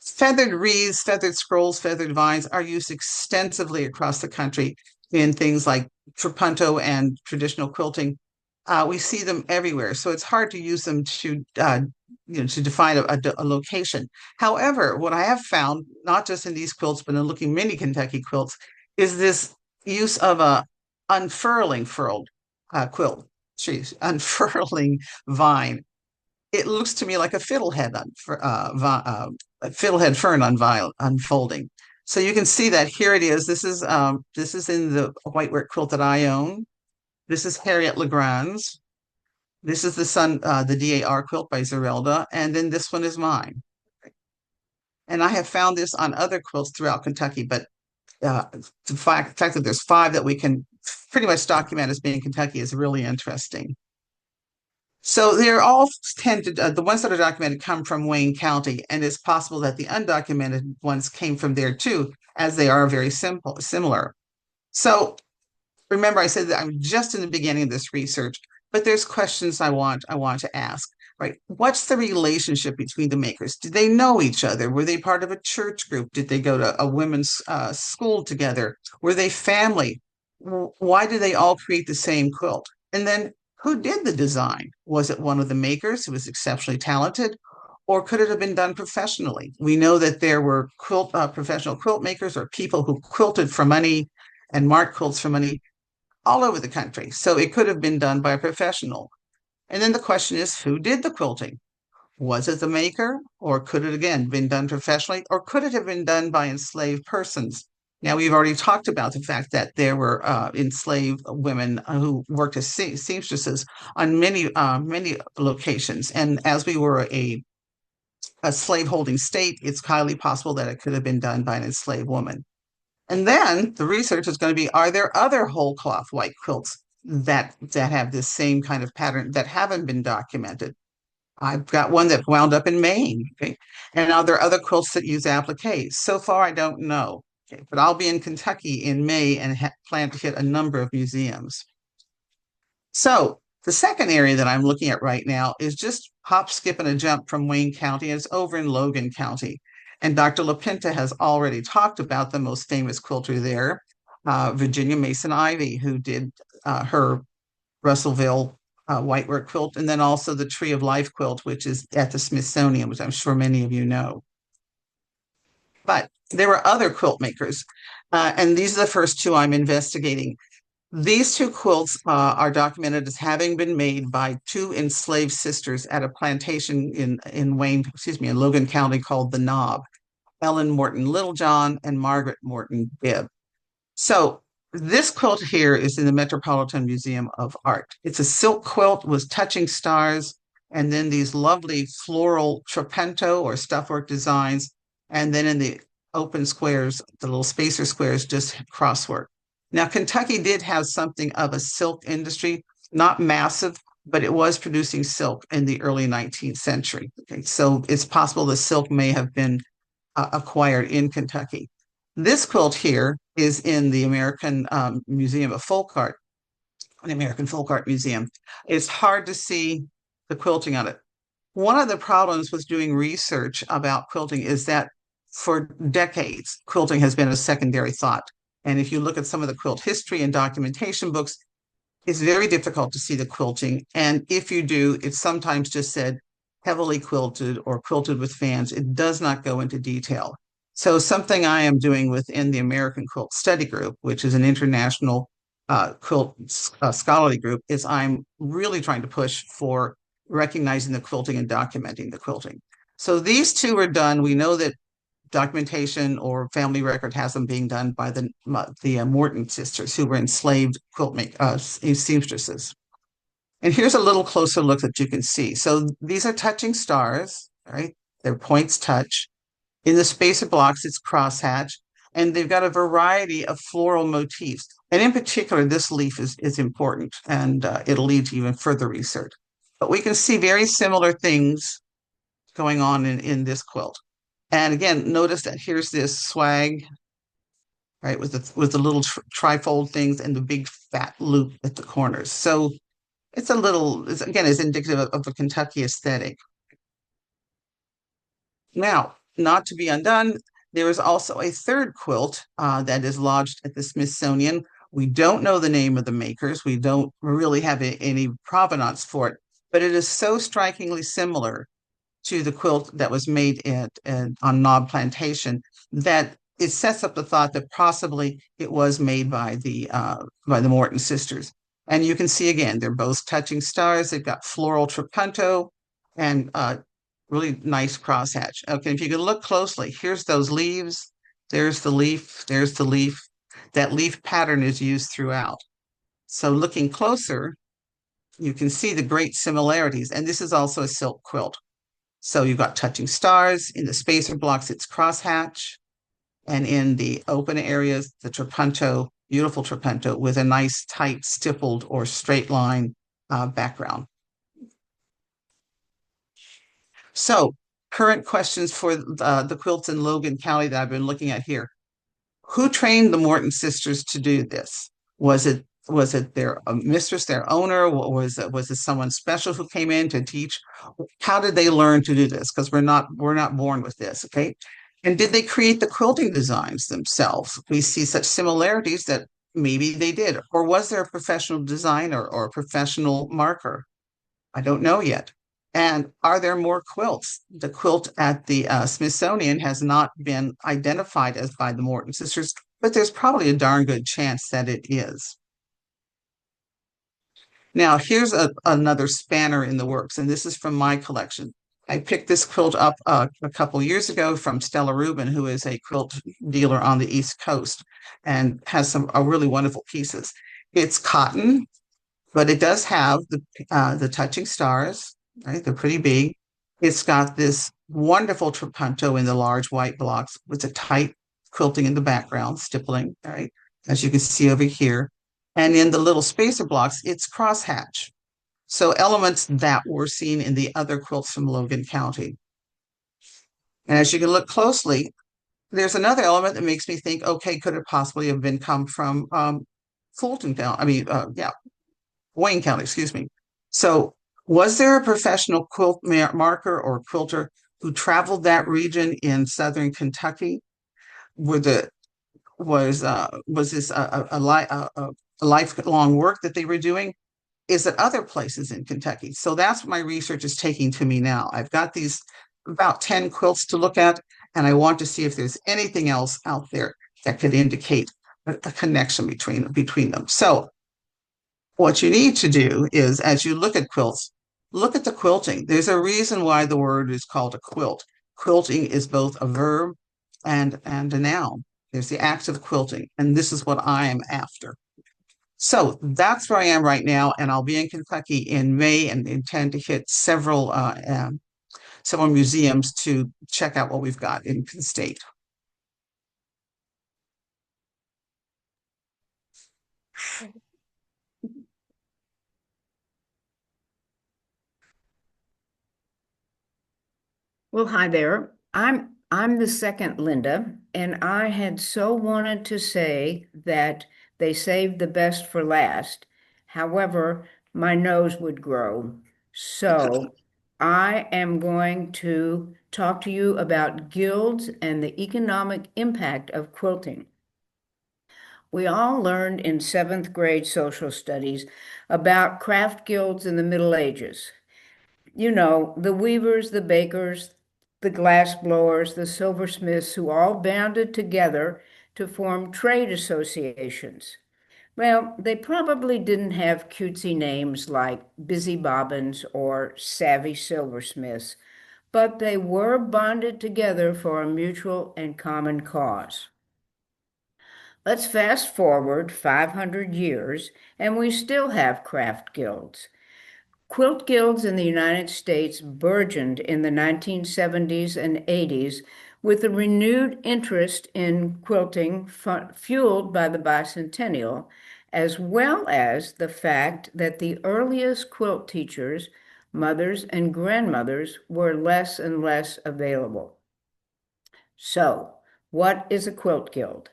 Feathered wreaths, feathered scrolls, feathered vines are used extensively across the country in things like trapunto and traditional quilting. We see them everywhere, so it's hard to use them to define a location. However, what I have found, not just in these quilts, but in looking many Kentucky quilts, is this use of a unfurling quilt, unfurling vine. It looks to me like a fiddlehead fern unfolding. So you can see that here it is. This is in the white work quilt that I own. This is Harriet Legrand's. This is the DAR quilt by Zerelda, and then this one is mine. And I have found this on other quilts throughout Kentucky, but the fact that there's 5 that we can pretty much document as being Kentucky is really interesting. So they're all the ones that are documented come from Wayne County, and it's possible that the undocumented ones came from there too, as they are very similar. So remember, I said that I'm just in the beginning of this research, but there's questions I want to ask, right? What's the relationship between the makers? Did they know each other? Were they part of a church group? Did they go to a women's school together? Were they family? Why did they all create the same quilt? And then Who did the design? Was it one of the makers who was exceptionally talented, or could it have been done professionally? We know that there were professional quilt makers or people who quilted for money and marked quilts for money all over the country. So it could have been done by a professional. And then the question is, who did the quilting? Was it the maker, or could it again been done professionally, or could it have been done by enslaved persons? Now, we've already talked about the fact that there were enslaved women who worked as seamstresses on many locations. And as we were a slaveholding state, it's highly possible that it could have been done by an enslaved woman. And then the research is going to be, are there other whole cloth white quilts that have this same kind of pattern that haven't been documented? I've got one that wound up in Maine. Okay. And now there are other quilts that use appliques. So far, I don't know. Okay. But I'll be in Kentucky in May and plan to hit a number of museums. So the second area that I'm looking at right now is just hop, skip, and a jump from Wayne County. It's over in Logan County. And Dr. LaPinta has already talked about the most famous quilter there, Virginia Mason Ivy, who did her Russellville whitework quilt, and then also the Tree of Life quilt, which is at the Smithsonian, which I'm sure many of you know. But there were other quilt makers, and these are the first two I'm investigating. These two quilts are documented as having been made by two enslaved sisters at a plantation in Logan County called the Knob, Ellen Morton Littlejohn and Margaret Morton Bibb. So this quilt here is in the Metropolitan Museum of Art. It's a silk quilt with touching stars and then these lovely floral trapento or stuffwork designs. And then in the open squares, the little spacer squares, just crosswork. Now, Kentucky did have something of a silk industry, not massive, but it was producing silk in the early 19th century. Okay, so it's possible the silk may have been acquired in Kentucky. This quilt here is in the American Museum of Folk Art, the American Folk Art Museum. It's hard to see the quilting on it. One of the problems with doing research about quilting is that for decades, quilting has been a secondary thought. And if you look at some of the quilt history and documentation books, it's very difficult to see the quilting. And if you do, it's sometimes just said heavily quilted or quilted with fans. It does not go into detail. So something I am doing within the American Quilt Study Group, which is an international quilt scholarly group, is I'm really trying to push for recognizing the quilting and documenting the quilting. So these two are done. We know that documentation or family record has them being done by the Morton sisters, who were enslaved seamstresses. And here's a little closer look that you can see. So these are touching stars, right? Their points touch. In the spacer blocks, it's crosshatch, and they've got a variety of floral motifs. And in particular, this leaf is important, and it'll lead to even further research. But we can see very similar things going on in this quilt. And again, notice that here's this swag, right, with the little trifold things and the big fat loop at the corners. So it's again, it's indicative of a Kentucky aesthetic. Now, not to be undone, there is also a third quilt that is lodged at the Smithsonian. We don't know the name of the makers. We don't really have any provenance for it, but it is so strikingly similar to the quilt that was made on Knob Plantation that it sets up the thought that possibly it was made by the Morton sisters. And you can see again, they're both touching stars. They've got floral trapento and really nice crosshatch. Okay, if you can look closely, here's those leaves. There's the leaf. There's the leaf. That leaf pattern is used throughout. So looking closer, you can see the great similarities. And this is also a silk quilt. So you've got touching stars. In the spacer blocks, it's crosshatch. And in the open areas, the trapento, beautiful trapento with a nice tight stippled or straight line background. So current questions for the quilts in Logan County that I've been looking at here. Who trained the Morton sisters to do this? Was it their mistress, their owner, or was it someone special who came in to teach? How did they learn to do this? Because we're not born with this, okay? And did they create the quilting designs themselves? We see such similarities that Maybe they did. Or was there a professional designer or a professional marker? I don't know yet. And are there more quilts? The quilt at the Smithsonian has not been identified as by the Morton sisters, but there's probably a darn good chance that it is. Now, here's another spanner in the works, and this is from my collection. I picked this quilt up a couple years ago from Stella Rubin, who is a quilt dealer on the East Coast and has some really wonderful pieces. It's cotton, but it does have the touching stars, right? They're pretty big. It's got this wonderful trapunto in the large white blocks with a tight quilting in the background, stippling, right? As you can see over here. And in the little spacer blocks, it's crosshatch. So elements that were seen in the other quilts from Logan County. And as you can look closely, there's another element that makes me think, okay, could it possibly have been come from Fulton County? Wayne County, excuse me. So was there a professional quilt marker or quilter who traveled that region in southern Kentucky? Was this a lifelong work that they were doing? Is it other places in Kentucky? So that's what my research is taking to me now. I've got these about 10 quilts to look at, and I want to see if there's anything else out there that could indicate a connection between them. So what you need to do is, as you look at quilts, look at the quilting. There's a reason why the word is called a quilt. Quilting is both a verb and a noun. There's the act of quilting, and this is what I am after. So that's where I am right now, and I'll be in Kentucky in May and intend to hit several museums to check out what we've got in the state. Well, hi there. I'm the second Linda, and I had so wanted to say that they saved the best for last. However, my nose would grow. So I am going to talk to you about guilds and the economic impact of quilting. We all learned in seventh grade social studies about craft guilds in the Middle Ages. You know, the weavers, the bakers, the glass blowers, the silversmiths, who all banded together to form trade associations. Well, they probably didn't have cutesy names like Busy Bobbins or Savvy Silversmiths, but they were bonded together for a mutual and common cause. Let's fast forward 500 years, and we still have craft guilds. Quilt guilds in the United States burgeoned in the 1970s and 80s with a renewed interest in quilting fueled by the bicentennial, as well as the fact that the earliest quilt teachers, mothers and grandmothers, were less and less available. So, what is a quilt guild?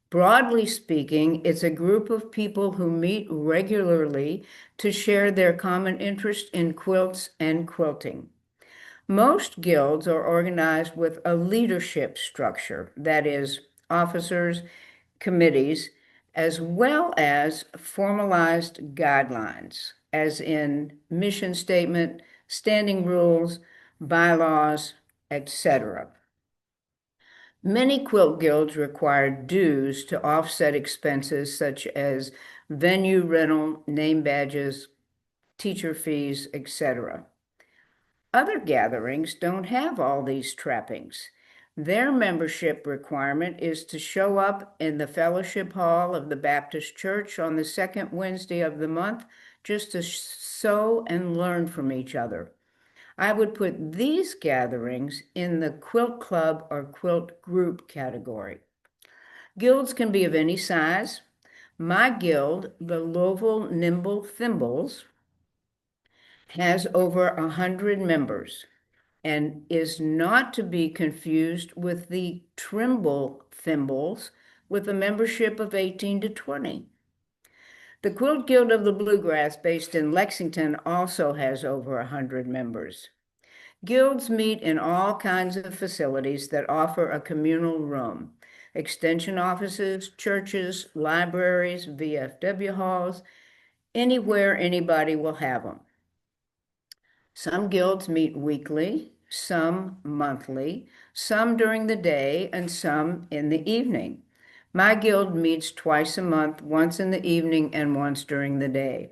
Broadly speaking, it's a group of people who meet regularly to share their common interest in quilts and quilting. Most guilds are organized with a leadership structure, that is, officers, committees, as well as formalized guidelines, as in mission statement, standing rules, bylaws, etc. Many quilt guilds require dues to offset expenses such as venue rental, name badges, teacher fees, etc. Other gatherings don't have all these trappings. Their membership requirement is to show up in the fellowship hall of the Baptist Church on the second Wednesday of the month just to sew and learn from each other. I would put these gatherings in the quilt club or quilt group category. Guilds can be of any size. My guild, the Louisville Nimble Thimbles, has over 100 members and is not to be confused with the Trimble Thimbles with a membership of 18 to 20. The Quilt Guild of the Bluegrass, based in Lexington, also has over 100 members. Guilds meet in all kinds of facilities that offer a communal room. extension offices, churches, libraries, VFW halls, anywhere anybody will have them. Some guilds meet weekly, some monthly, some during the day, and some in the evening. My guild meets twice a month, once in the evening and once during the day.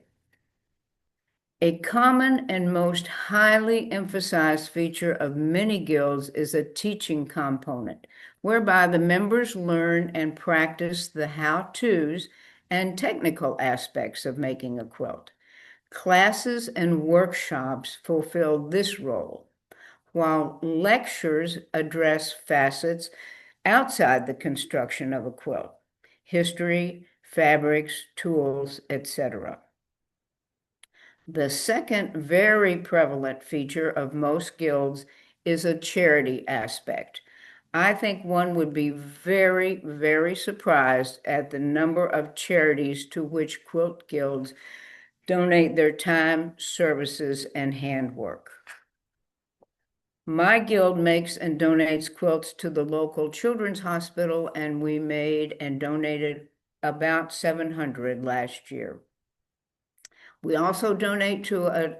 A common and most highly emphasized feature of many guilds is a teaching component, whereby the members learn and practice the how-tos and technical aspects of making a quilt. Classes and workshops fulfill this role, while lectures address facets outside the construction of a quilt: history, fabrics, tools, etc. The second very prevalent feature of most guilds is a charity aspect. I think one would be very, very surprised at the number of charities to which quilt guilds donate their time, services, and handwork. My guild makes and donates quilts to the local children's hospital, and we made and donated about 700 last year. We also donate to an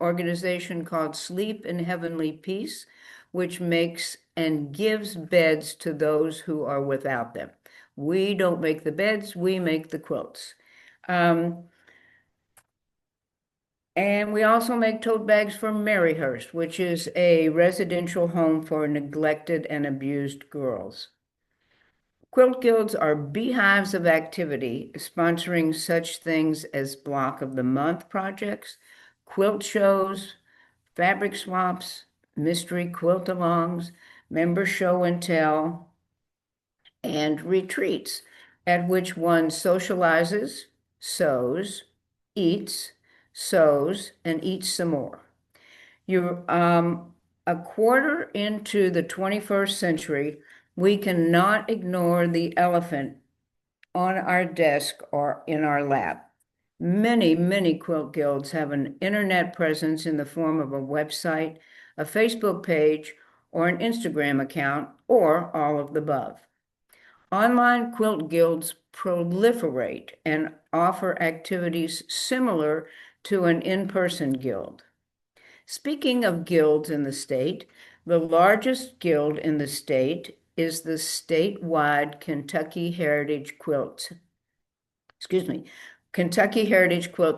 organization called Sleep in Heavenly Peace, which makes and gives beds to those who are without them. We don't make the beds, we make the quilts. And we also make tote bags for Maryhurst, which is a residential home for neglected and abused girls. Quilt guilds are beehives of activity, sponsoring such things as Block of the Month projects, quilt shows, fabric swaps, mystery quilt-alongs, member show and tell, and retreats at which one socializes, sews, eats, sews, and eats some more. You're a quarter into the 21st century, we cannot ignore the elephant on our desk or in our lap. Many, many quilt guilds have an internet presence in the form of a website, a Facebook page, or an Instagram account, or all of the above. Online quilt guilds proliferate and offer activities similar to an in-person guild. Speaking of guilds in the state, the largest guild in the state is the statewide Kentucky Heritage Quilt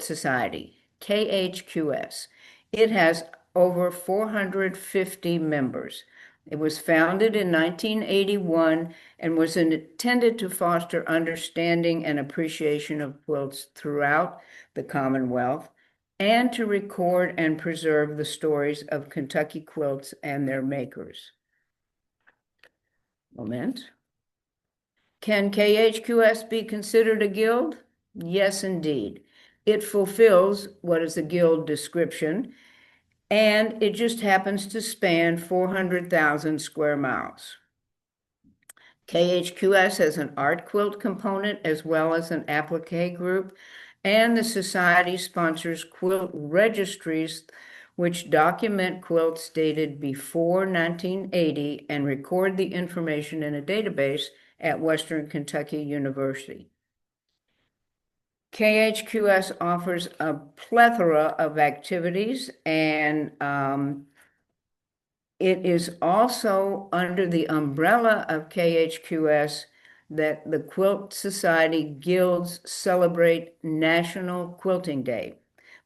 Society, KHQS. It has over 450 members. It was founded in 1981 and was intended to foster understanding and appreciation of quilts throughout the Commonwealth, and to record and preserve the stories of Kentucky quilts and their makers. Moment. Can KHQS be considered a guild? Yes, indeed. It fulfills what is a guild description, and it just happens to span 400,000 square miles. KHQS has an art quilt component as well as an applique group, and the society sponsors quilt registries which document quilts dated before 1980 and record the information in a database at Western Kentucky University. KHQS offers a plethora of activities, and it is also under the umbrella of KHQS that the Quilt Society Guilds celebrate National Quilting Day,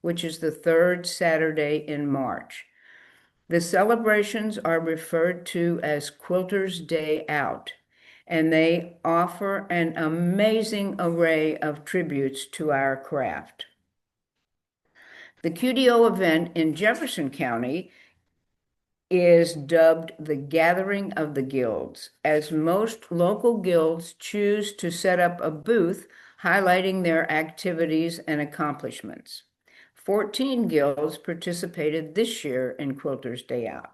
which is the third Saturday in March. The celebrations are referred to as Quilters' Day Out, and they offer an amazing array of tributes to our craft. The QDO event in Jefferson County is dubbed the Gathering of the Guilds, as most local guilds choose to set up a booth highlighting their activities and accomplishments. 14 guilds participated this year in Quilters' Day Out.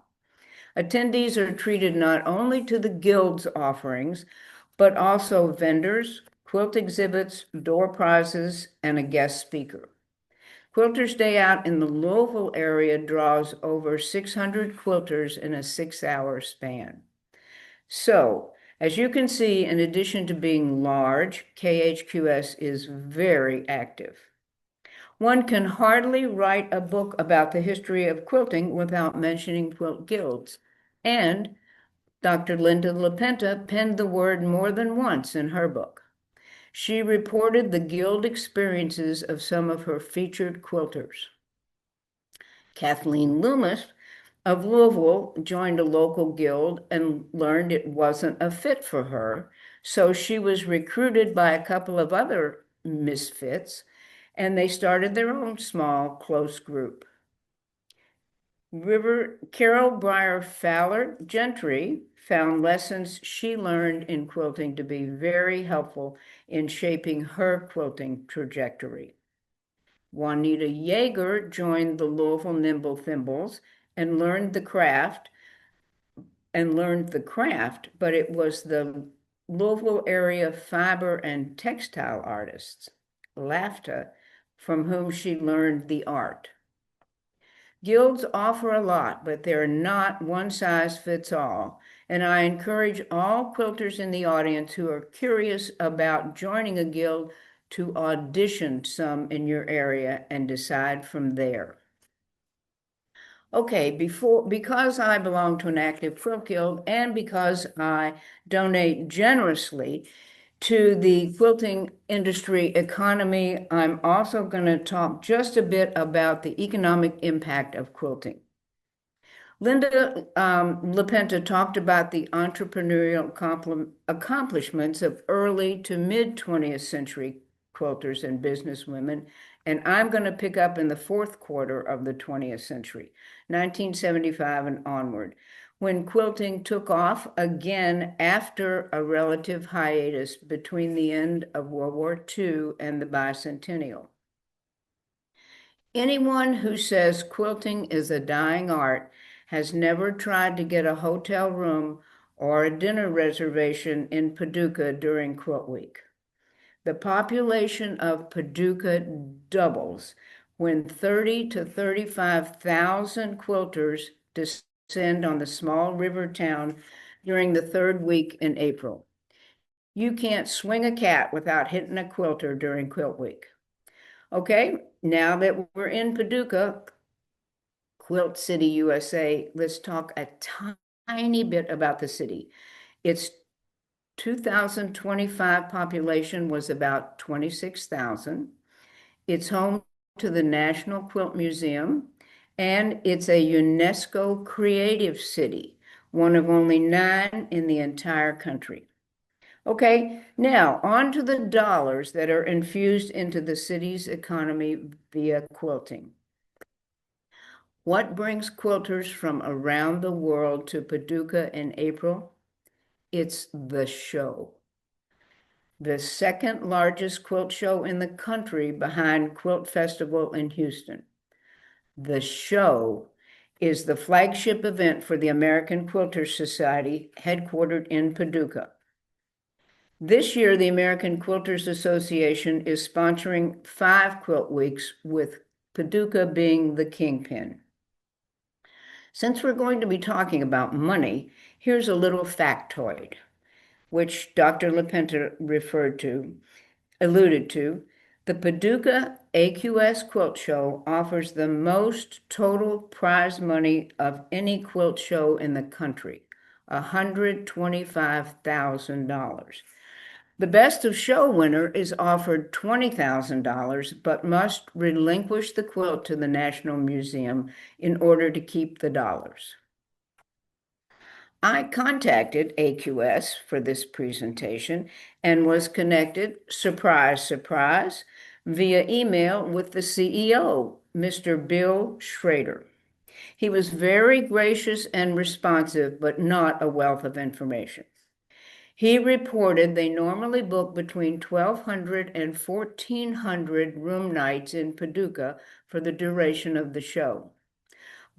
Attendees are treated not only to the guild's offerings, but also vendors, quilt exhibits, door prizes, and a guest speaker. Quilters' Day Out in the Louisville area draws over 600 quilters in a 6-hour span. So, As you can see, in addition to being large, KHQS is very active. One can hardly write a book about the history of quilting without mentioning quilt guilds. And Dr. Linda LaPinta penned the word more than once in her book. She reported the guild experiences of some of her featured quilters. Kathleen Loomis of Louisville joined a local guild and learned it wasn't a fit for her, so she was recruited by a couple of other misfits, and they started their own small, close group. Carol Breyer Fowler Gentry found lessons she learned in quilting to be very helpful in shaping her quilting trajectory. Juanita Yeager joined the Louisville Nimble Thimbles and learned the craft, but it was the Louisville area fiber and textile artists, LAFTA, from whom she learned the art. Guilds offer a lot, but they're not one size fits all. And I encourage all quilters in the audience who are curious about joining a guild to audition some in your area and decide from there. Okay, because I belong to an active quilt guild and because I donate generously to the quilting industry economy, I'm also going to talk just a bit about the economic impact of quilting. Linda LaPinta talked about the entrepreneurial accomplishments of early to mid 20th century quilters and businesswomen, and I'm going to pick up in the fourth quarter of the 20th century, 1975 and onward, when quilting took off again after a relative hiatus between the end of World War II and the bicentennial. Anyone who says quilting is a dying art has never tried to get a hotel room or a dinner reservation in Paducah during Quilt Week. The population of Paducah doubles when 30 to 35,000 quilters descend on the small river town during the third week in April. You can't swing a cat without hitting a quilter during Quilt Week. Okay, now that we're in Paducah, Quilt City, USA, let's talk a tiny bit about the city. Its 2025 population was about 26,000. It's home to the National Quilt Museum, and it's a UNESCO Creative City, one of only 9 in the entire country. Okay, now on to the dollars that are infused into the city's economy via quilting. What brings quilters from around the world to Paducah in April? It's the show. The second largest quilt show in the country behind Quilt Festival in Houston. The show is the flagship event for the American Quilters Society, headquartered in Paducah. This year, the American Quilters Association is sponsoring 5 quilt weeks, with Paducah being the kingpin. Since we're going to be talking about money, here's a little factoid, which Dr. LaPinta alluded to. The Paducah AQS Quilt Show offers the most total prize money of any quilt show in the country, $125,000. The Best of Show winner is offered $20,000, but must relinquish the quilt to the National Museum in order to keep the dollars. I contacted AQS for this presentation and was connected, surprise, surprise, via email with the CEO, Mr. Bill Schrader. He was very gracious and responsive, but not a wealth of information. He reported they normally book between 1,200 and 1,400 room nights in Paducah for the duration of the show.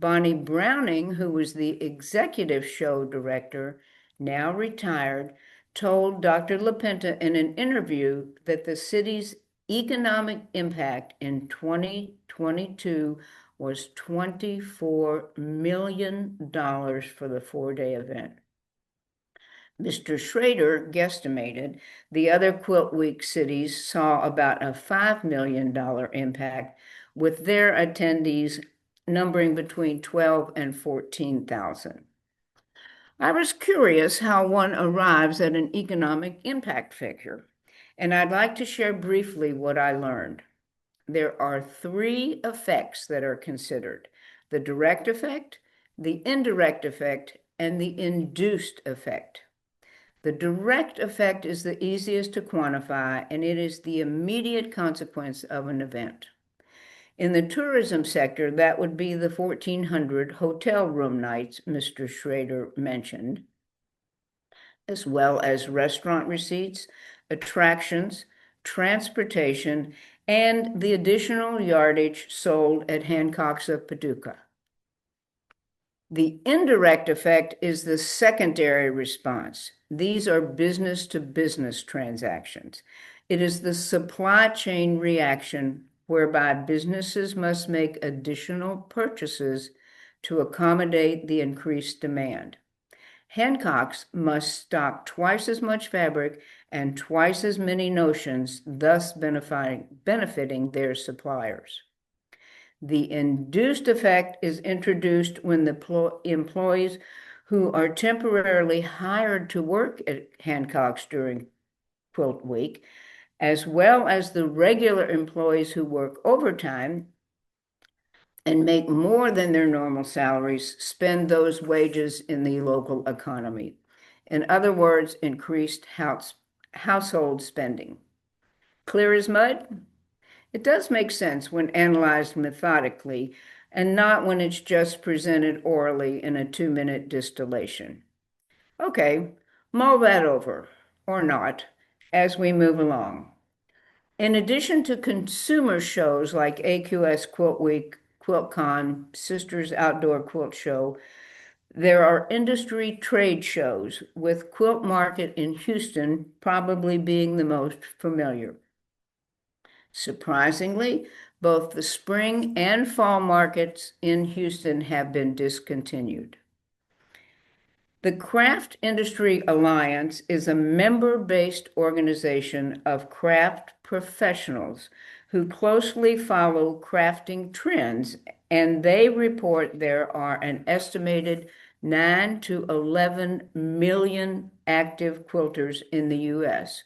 Bonnie Browning, who was the executive show director, now retired, told Dr. LaPinta in an interview that the city's economic impact in 2022 was $24 million for the 4-day event. Mr. Schrader guesstimated the other Quilt Week cities saw about a $5 million impact, with their attendees numbering between 12 and 14,000. I was curious how one arrives at an economic impact figure, and I'd like to share briefly what I learned. There are three effects that are considered: the direct effect, the indirect effect, and the induced effect. The direct effect is the easiest to quantify, and it is the immediate consequence of an event. In the tourism sector, that would be the 1,400 hotel room nights Mr. Schrader mentioned, as well as restaurant receipts, attractions, transportation, and the additional yardage sold at Hancock's of Paducah. The indirect effect is the secondary response. These are business-to-business transactions. It is the supply chain reaction whereby businesses must make additional purchases to accommodate the increased demand. Hancock's must stock twice as much fabric and twice as many notions, thus benefiting their suppliers. The induced effect is introduced when the employees who are temporarily hired to work at Hancock's during Quilt Week, as well as the regular employees who work overtime and make more than their normal salaries, spend those wages in the local economy. In other words, increased household spending. Clear as mud? It does make sense when analyzed methodically and not when it's just presented orally in a 2-minute distillation. Okay, mull that over, or not, as we move along. In addition to consumer shows like AQS Quilt Week, QuiltCon, Sisters Outdoor Quilt Show, there are industry trade shows, with Quilt Market in Houston probably being the most familiar. Surprisingly, both the spring and fall markets in Houston have been discontinued. The Craft Industry Alliance is a member-based organization of craft professionals who closely follow crafting trends, and they report there are an estimated 9 to 11 million active quilters in the U.S.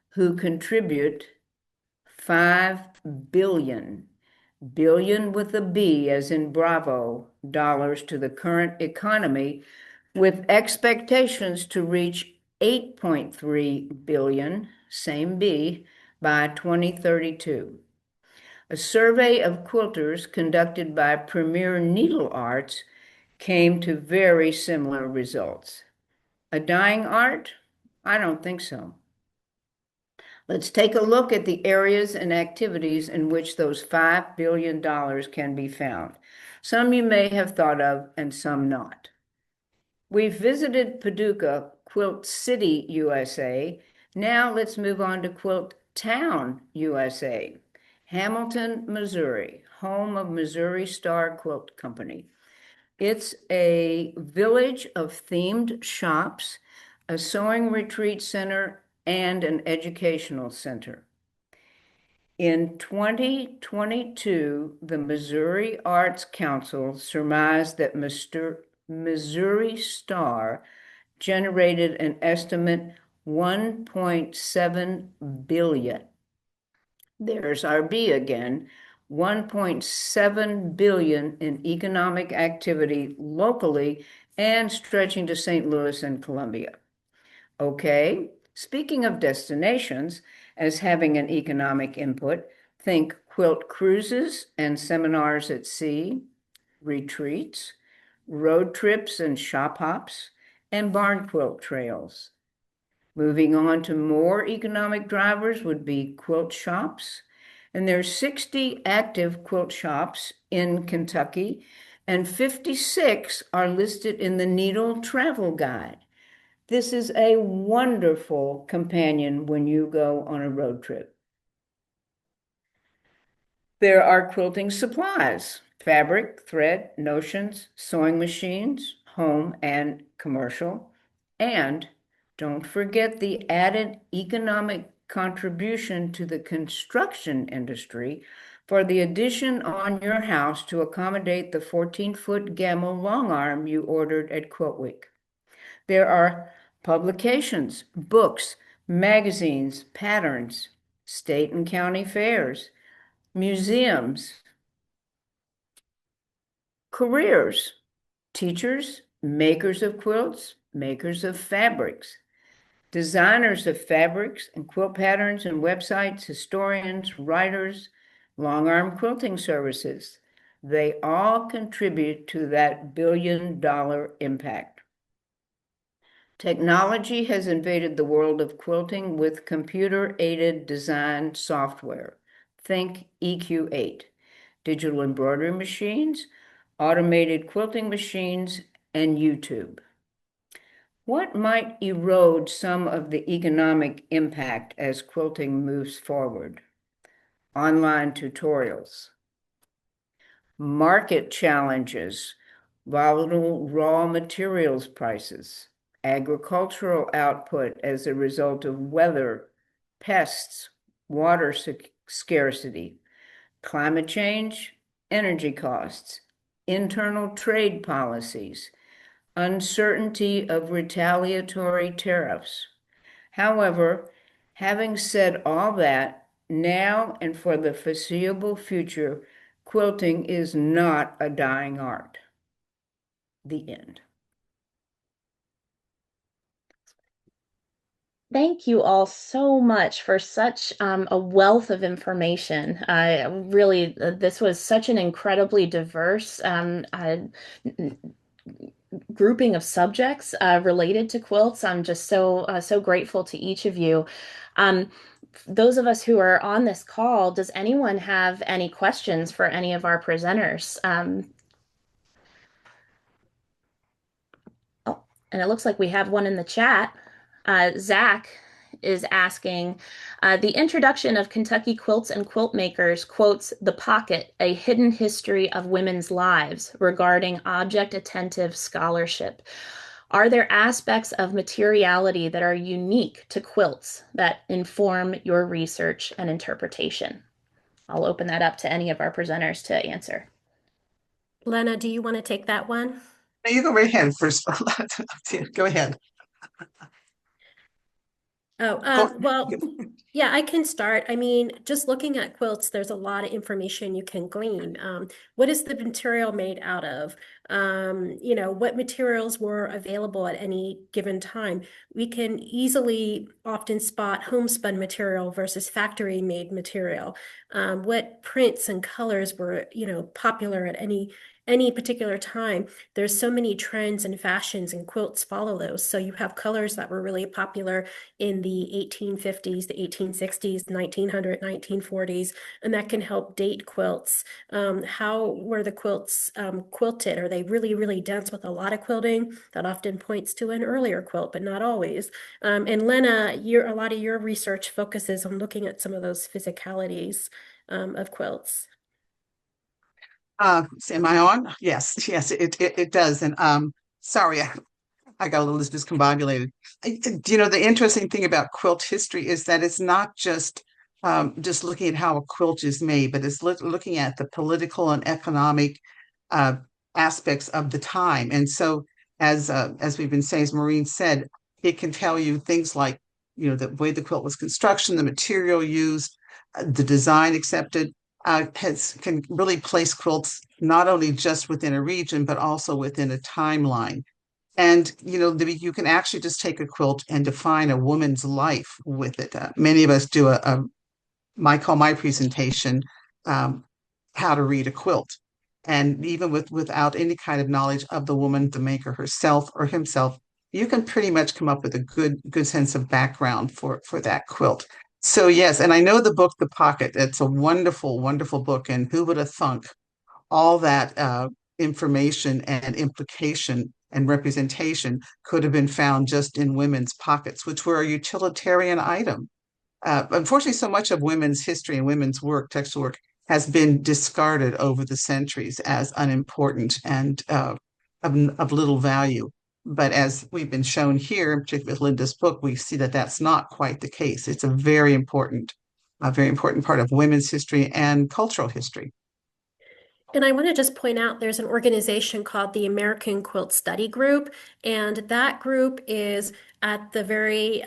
who contribute 5 billion, billion with a B as in Bravo, dollars to the current economy, with expectations to reach 8.3 billion, same B, by 2032. A survey of quilters conducted by Premier Needle Arts came to very similar results. A dying art? I don't think so. Let's take a look at the areas and activities in which those $5 billion can be found. Some you may have thought of and some not. We've visited Paducah, Quilt City, USA. Now let's move on to Quilt Town, USA. Hamilton, Missouri, home of Missouri Star Quilt Company. It's a village of themed shops, a sewing retreat center, and an educational center. In 2022, the Missouri Arts Council surmised that Missouri Star generated an estimate 1.7 billion. There's our B again, 1.7 billion in economic activity locally and stretching to St. Louis and Columbia. Okay, speaking of destinations as having an economic input, think quilt cruises and seminars at sea, retreats, road trips and shop hops, and barn quilt trails. Moving on to more economic drivers would be quilt shops, and there's 60 active quilt shops in Kentucky, and 56 are listed in the Needle Travel Guide. This is a wonderful companion when you go on a road trip. There are quilting supplies, fabric, thread, notions, sewing machines, home and commercial, and Don't forget the added economic contribution to the construction industry for the addition on your house to accommodate the 14-foot gamma long arm you ordered at Quilt Week. There are publications, books, magazines, patterns, state and county fairs, museums, careers, teachers, makers of quilts, makers of fabrics, designers of fabrics and quilt patterns and websites, historians, writers, long arm quilting services. They all contribute to that billion-dollar impact. Technology has invaded the world of quilting with computer-aided design software. Think EQ8, digital embroidery machines, automated quilting machines, and YouTube. What might erode some of the economic impact as quilting moves forward? Online tutorials, market challenges, volatile raw materials prices, agricultural output as a result of weather, pests, water scarcity, climate change, energy costs, internal trade policies, uncertainty of retaliatory tariffs. However, having said all that, now and for the foreseeable future, quilting is not a dying art. The end. Thank you all so much for such a wealth of information. Really, this was such an incredibly diverse grouping of subjects related to quilts. I'm just so grateful to each of you. Um, those of us who are on this call, does anyone have any questions for any of our presenters? Oh, and it looks like we have one in the chat. Zach is asking, the introduction of Kentucky Quilts and Quiltmakers quotes The Pocket, A Hidden History of Women's Lives regarding object-attentive scholarship. Are there aspects of materiality that are unique to quilts that inform your research and interpretation? I'll open that up to any of our presenters to answer. Lenna, do you want to take that one? No, you go right ahead first. Go ahead. Well, yeah, I can start. I mean, just looking at quilts, there's a lot of information you can glean. What is the material made out of? What materials were available at any given time? We can easily often spot homespun material versus factory-made material. What prints and colors were, popular at any particular time. There's so many trends and fashions, and quilts follow those. So you have colors that were really popular in the 1850s, the 1860s, 1900, 1940s, and that can help date quilts. How were the quilts quilted? Are they really, really dense with a lot of quilting? That often points to an earlier quilt, but not always. And Lenna, a lot of your research focuses on looking at some of those physicalities of quilts. Am I on? Yes, yes, it does. And sorry, I got a little discombobulated. The interesting thing about quilt history is that it's not just looking at how a quilt is made, but it's looking at the political and economic uh, aspects of the time. And so, as we've been saying, as Maureen said, it can tell you things like the way the quilt was construction, the material used, the design accepted. Can really place quilts not only just within a region, but also within a timeline. And you can actually just take a quilt and define a woman's life with it. Many of us do my presentation, how to read a quilt, and even without any kind of knowledge of the woman, the maker herself or himself, you can pretty much come up with a good sense of background for that quilt. So yes, and I know the book, The Pocket. It's a wonderful, wonderful book, and who would have thunk all that information and implication and representation could have been found just in women's pockets, which were a utilitarian item. Unfortunately, so much of women's history and women's work, textile work, has been discarded over the centuries as unimportant and of little value. But as we've been shown here, particularly with Linda's book, we see that that's not quite the case. It's a very important part of women's history and cultural history. And I want to just point out there's an organization called the American Quilt Study Group, and that group is at the very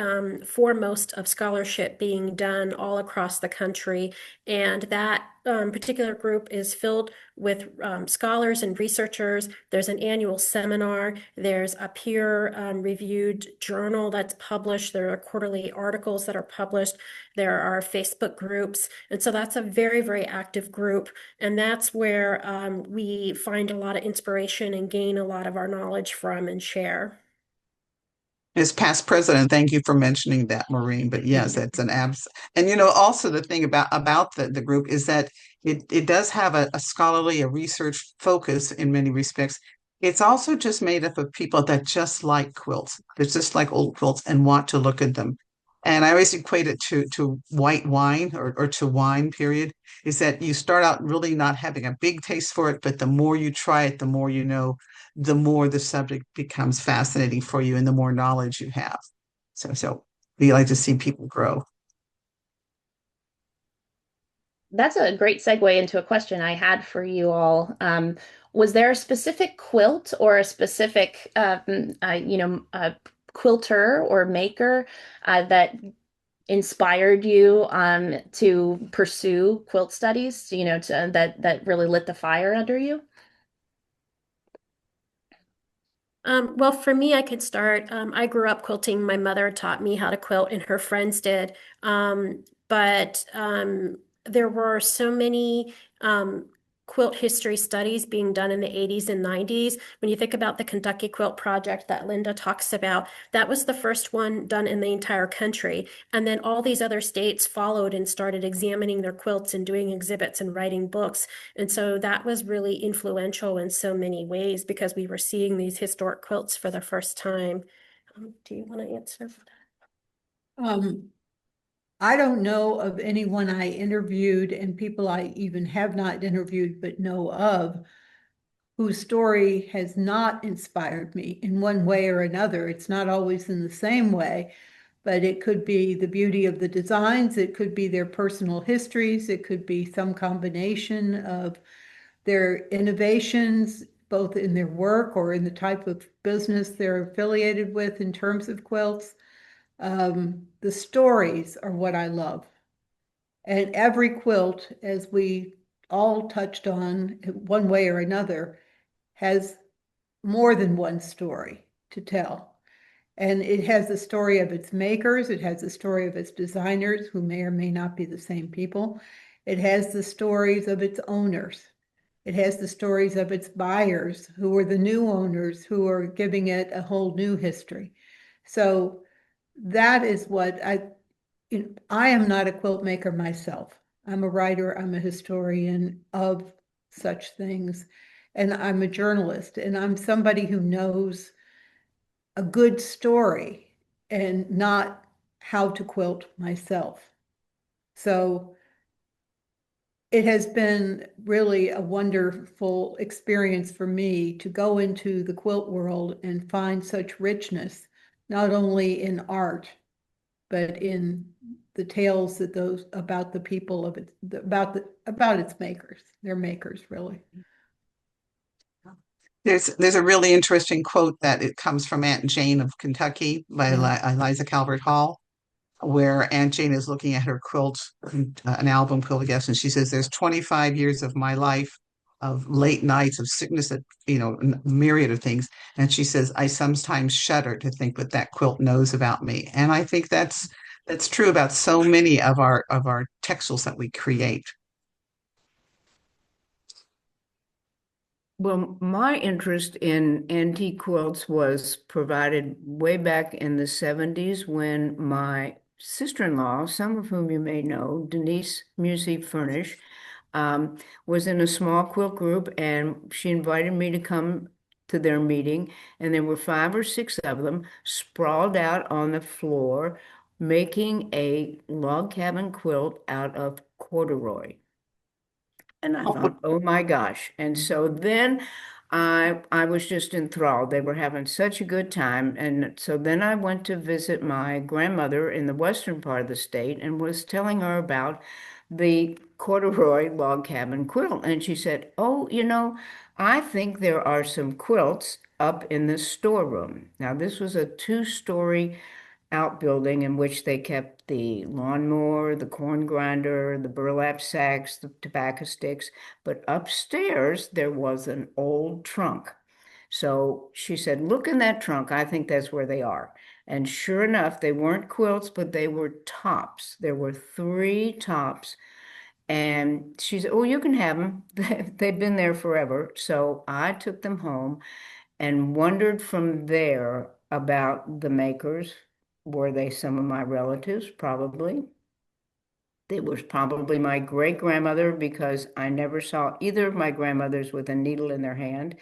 foremost of scholarship being done all across the country. And that particular group is filled with scholars and researchers. There's an annual seminar. There's a peer-reviewed journal that's published. There are quarterly articles that are published. There are Facebook groups. And so that's a very, very active group. And that's where we find a lot of inspiration and gain a lot of our knowledge from and share. As past president, thank you for mentioning that, Maureen. But yes, it's an abs. And also the thing about the group is that it does have a scholarly, a research focus in many respects. It's also just made up of people that just like quilts. They just like old quilts and want to look at them. And I always equate it to white wine or to wine, period, is that you start out really not having a big taste for it, but the more you try it, the more you know, the more the subject becomes fascinating for you and the more knowledge you have. So we like to see people grow. That's a great segue into a question I had for you all. Was there a specific quilt or a specific, quilter or maker that inspired you to pursue quilt studies? That really lit the fire under you? Well, for me, I could start. I grew up quilting. My mother taught me how to quilt, and her friends did. But there were so many quilt history studies being done in the 80s and 90s. When you think about the Kentucky Quilt Project that Linda talks about, that was the first one done in the entire country. And then all these other states followed and started examining their quilts and doing exhibits and writing books. And so that was really influential in so many ways because we were seeing these historic quilts for the first time. Do you want to answer for that? I don't know of anyone I interviewed and people I even have not interviewed but know of whose story has not inspired me in one way or another. It's not always in the same way, but it could be the beauty of the designs, it could be their personal histories, it could be some combination of their innovations, both in their work or in the type of business they're affiliated with in terms of quilts. The stories are what I love. And every quilt, as we all touched on one way or another, has more than one story to tell. And it has the story of its makers, it has the story of its designers, who may or may not be the same people. It has the stories of its owners. It has the stories of its buyers, who are the new owners, who are giving it a whole new history. So that is what I am not a quilt maker myself. I'm a writer, I'm a historian of such things, and I'm a journalist, and I'm somebody who knows a good story and not how to quilt myself. So it has been really a wonderful experience for me to go into the quilt world and find such richness, not only in art, but in the tales that those about the people of it, about its makers, their makers, really. There's a really interesting quote that it comes from Aunt Jane of Kentucky by Eliza Calvert Hall, where Aunt Jane is looking at her quilt, an album quilt, I guess, and she says, "There's 25 years of my life of late nights of sickness, that myriad of things." And she says, "I sometimes shudder to think what that quilt knows about me." And I think that's true about so many of our textiles that we create. Well, my interest in antique quilts was provided way back in the 70s when my sister-in-law, some of whom you may know, Denise Musey Furnish, was in a small quilt group, and she invited me to come to their meeting, and there were 5 or 6 of them sprawled out on the floor making a log cabin quilt out of corduroy. And I thought, oh my gosh. And so then I was just enthralled. They were having such a good time. And so then I went to visit my grandmother in the western part of the state and was telling her about the corduroy log cabin quilt. And she said, "Oh, I think there are some quilts up in the storeroom." Now, this was a two-story outbuilding in which they kept the lawnmower, the corn grinder, the burlap sacks, the tobacco sticks. But upstairs, there was an old trunk. So she said, "Look in that trunk. I think that's where they are." And sure enough, they weren't quilts, but they were tops. There were three tops. And she said, "Oh, you can have them. They've been there forever." So I took them home and wondered from there about the makers. Were they some of my relatives? Probably. It was probably my great grandmother because I never saw either of my grandmothers with a needle in their hand.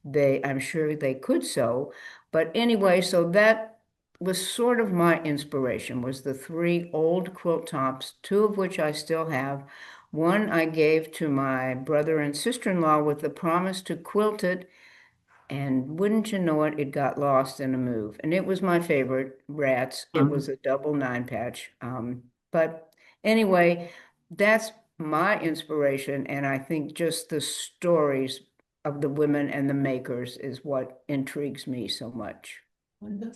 I'm sure they could sew. But anyway, so that was sort of my inspiration, was the three old quilt tops, two of which I still have. One I gave to my brother and sister-in-law with the promise to quilt it, and wouldn't you know it, it got lost in a move. And it was my favorite, Rats. It was a double nine patch. But anyway, that's my inspiration. And I think just the stories of the women and the makers is what intrigues me so much. Linda,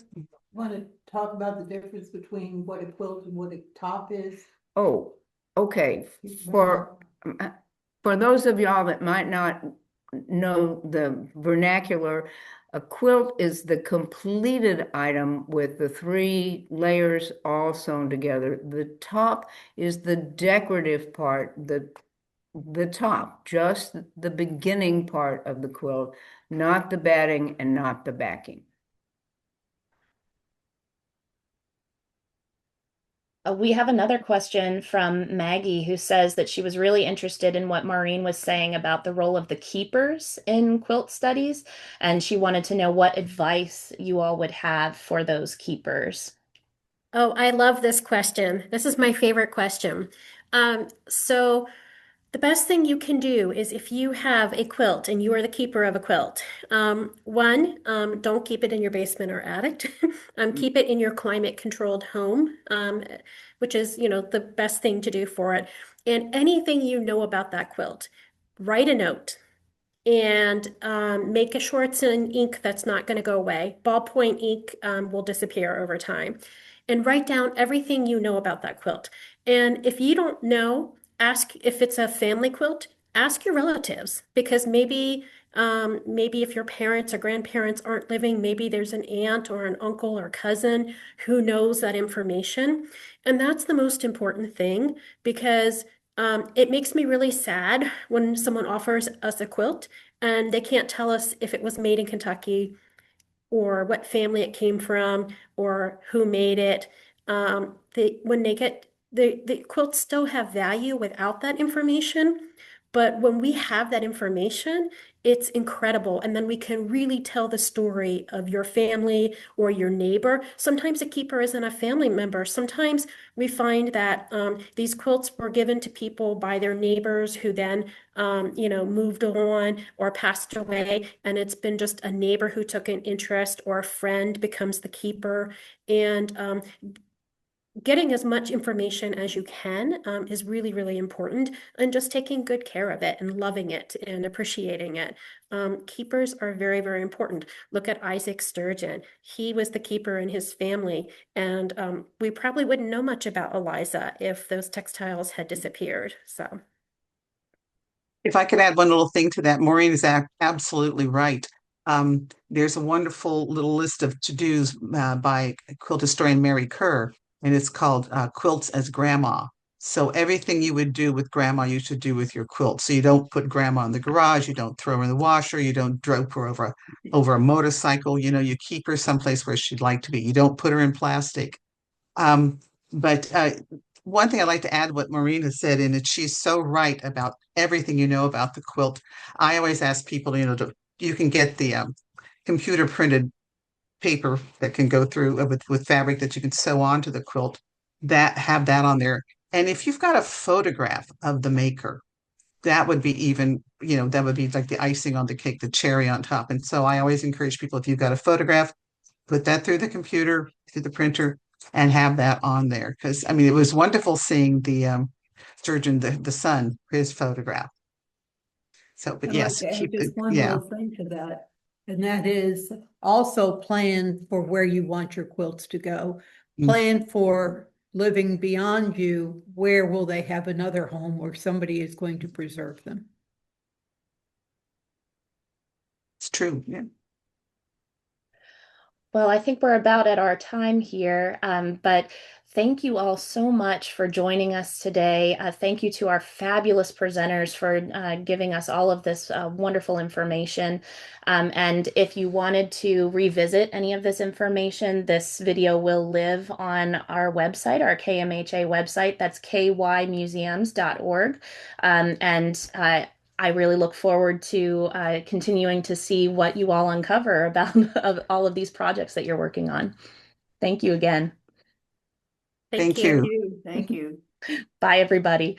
want to talk about the difference between what a quilt and what a top is? Oh, okay. For for those of y'all that might not know the vernacular, a quilt is the completed item with the three layers all sewn together. The top is the decorative part, the top, just the beginning part of the quilt, not the batting and not the backing. We have another question from Maggie who says that she was really interested in what Maureen was saying about the role of the keepers in quilt studies, and she wanted to know what advice you all would have for those keepers. Oh, I love this question. This is my favorite question. So the best thing you can do is if you have a quilt and you are the keeper of a quilt, one, don't keep it in your basement or attic. Keep it in your climate controlled home, which is, the best thing to do for it. And anything you know about that quilt, write a note and make sure it's in ink that's not going to go away. Ballpoint ink will disappear over time. And write down everything you know about that quilt. And if you don't know, ask if it's a family quilt, ask your relatives because maybe if your parents or grandparents aren't living, maybe there's an aunt or an uncle or cousin who knows that information. And that's the most important thing because it makes me really sad when someone offers us a quilt and they can't tell us if it was made in Kentucky or what family it came from or who made it. When they get the quilts still have value without that information, but when we have that information, it's incredible. And then we can really tell the story of your family or your neighbor. Sometimes a keeper isn't a family member. Sometimes we find that these quilts were given to people by their neighbors who then moved on or passed away. And it's been just a neighbor who took an interest or a friend becomes the keeper. And getting as much information as you can is really, really important, and just taking good care of it and loving it and appreciating it. Keepers are very, very important. Look at Isaac Sturgeon. He was the keeper in his family, and we probably wouldn't know much about Eliza if those textiles had disappeared. So. If I could add one little thing to that, Maureen is absolutely right. There's a wonderful little list of to-dos by quilt historian Mary Kerr, and it's called Quilts as Grandma. So everything you would do with grandma, you should do with your quilt. So you don't put grandma in the garage, you don't throw her in the washer, you don't drape her over a motorcycle. You keep her someplace where she'd like to be. You don't put her in plastic. But one thing I'd like to add what Maureen has said, and that she's so right about everything you know about the quilt. I always ask people, you can get the computer printed paper that can go through with fabric that you can sew onto the quilt, that have that on there. And if you've got a photograph of the maker, that would be even, that would be like the icing on the cake, the cherry on top. And so I always encourage people, if you've got a photograph, put that through the computer, through the printer, and have that on there. Because I mean, it was wonderful seeing the surgeon, the son, his photograph. So, but I'd like yes, to add keep it, just one yeah. little thing to that, and that is also plan for where you want your quilts to go. Mm. Plan for living beyond you. Where will they have another home where somebody is going to preserve them? It's true. Yeah. Well, I think we're about at our time here, but thank you all so much for joining us today. Thank you to our fabulous presenters for giving us all of this wonderful information. And if you wanted to revisit any of this information, this video will live on our website, our KMHA website. That's kymuseums.org. And I really look forward to continuing to see what you all uncover about of all of these projects that you're working on. Thank you again. Thank Thank you. you. Thank you. Thank you. Bye, everybody.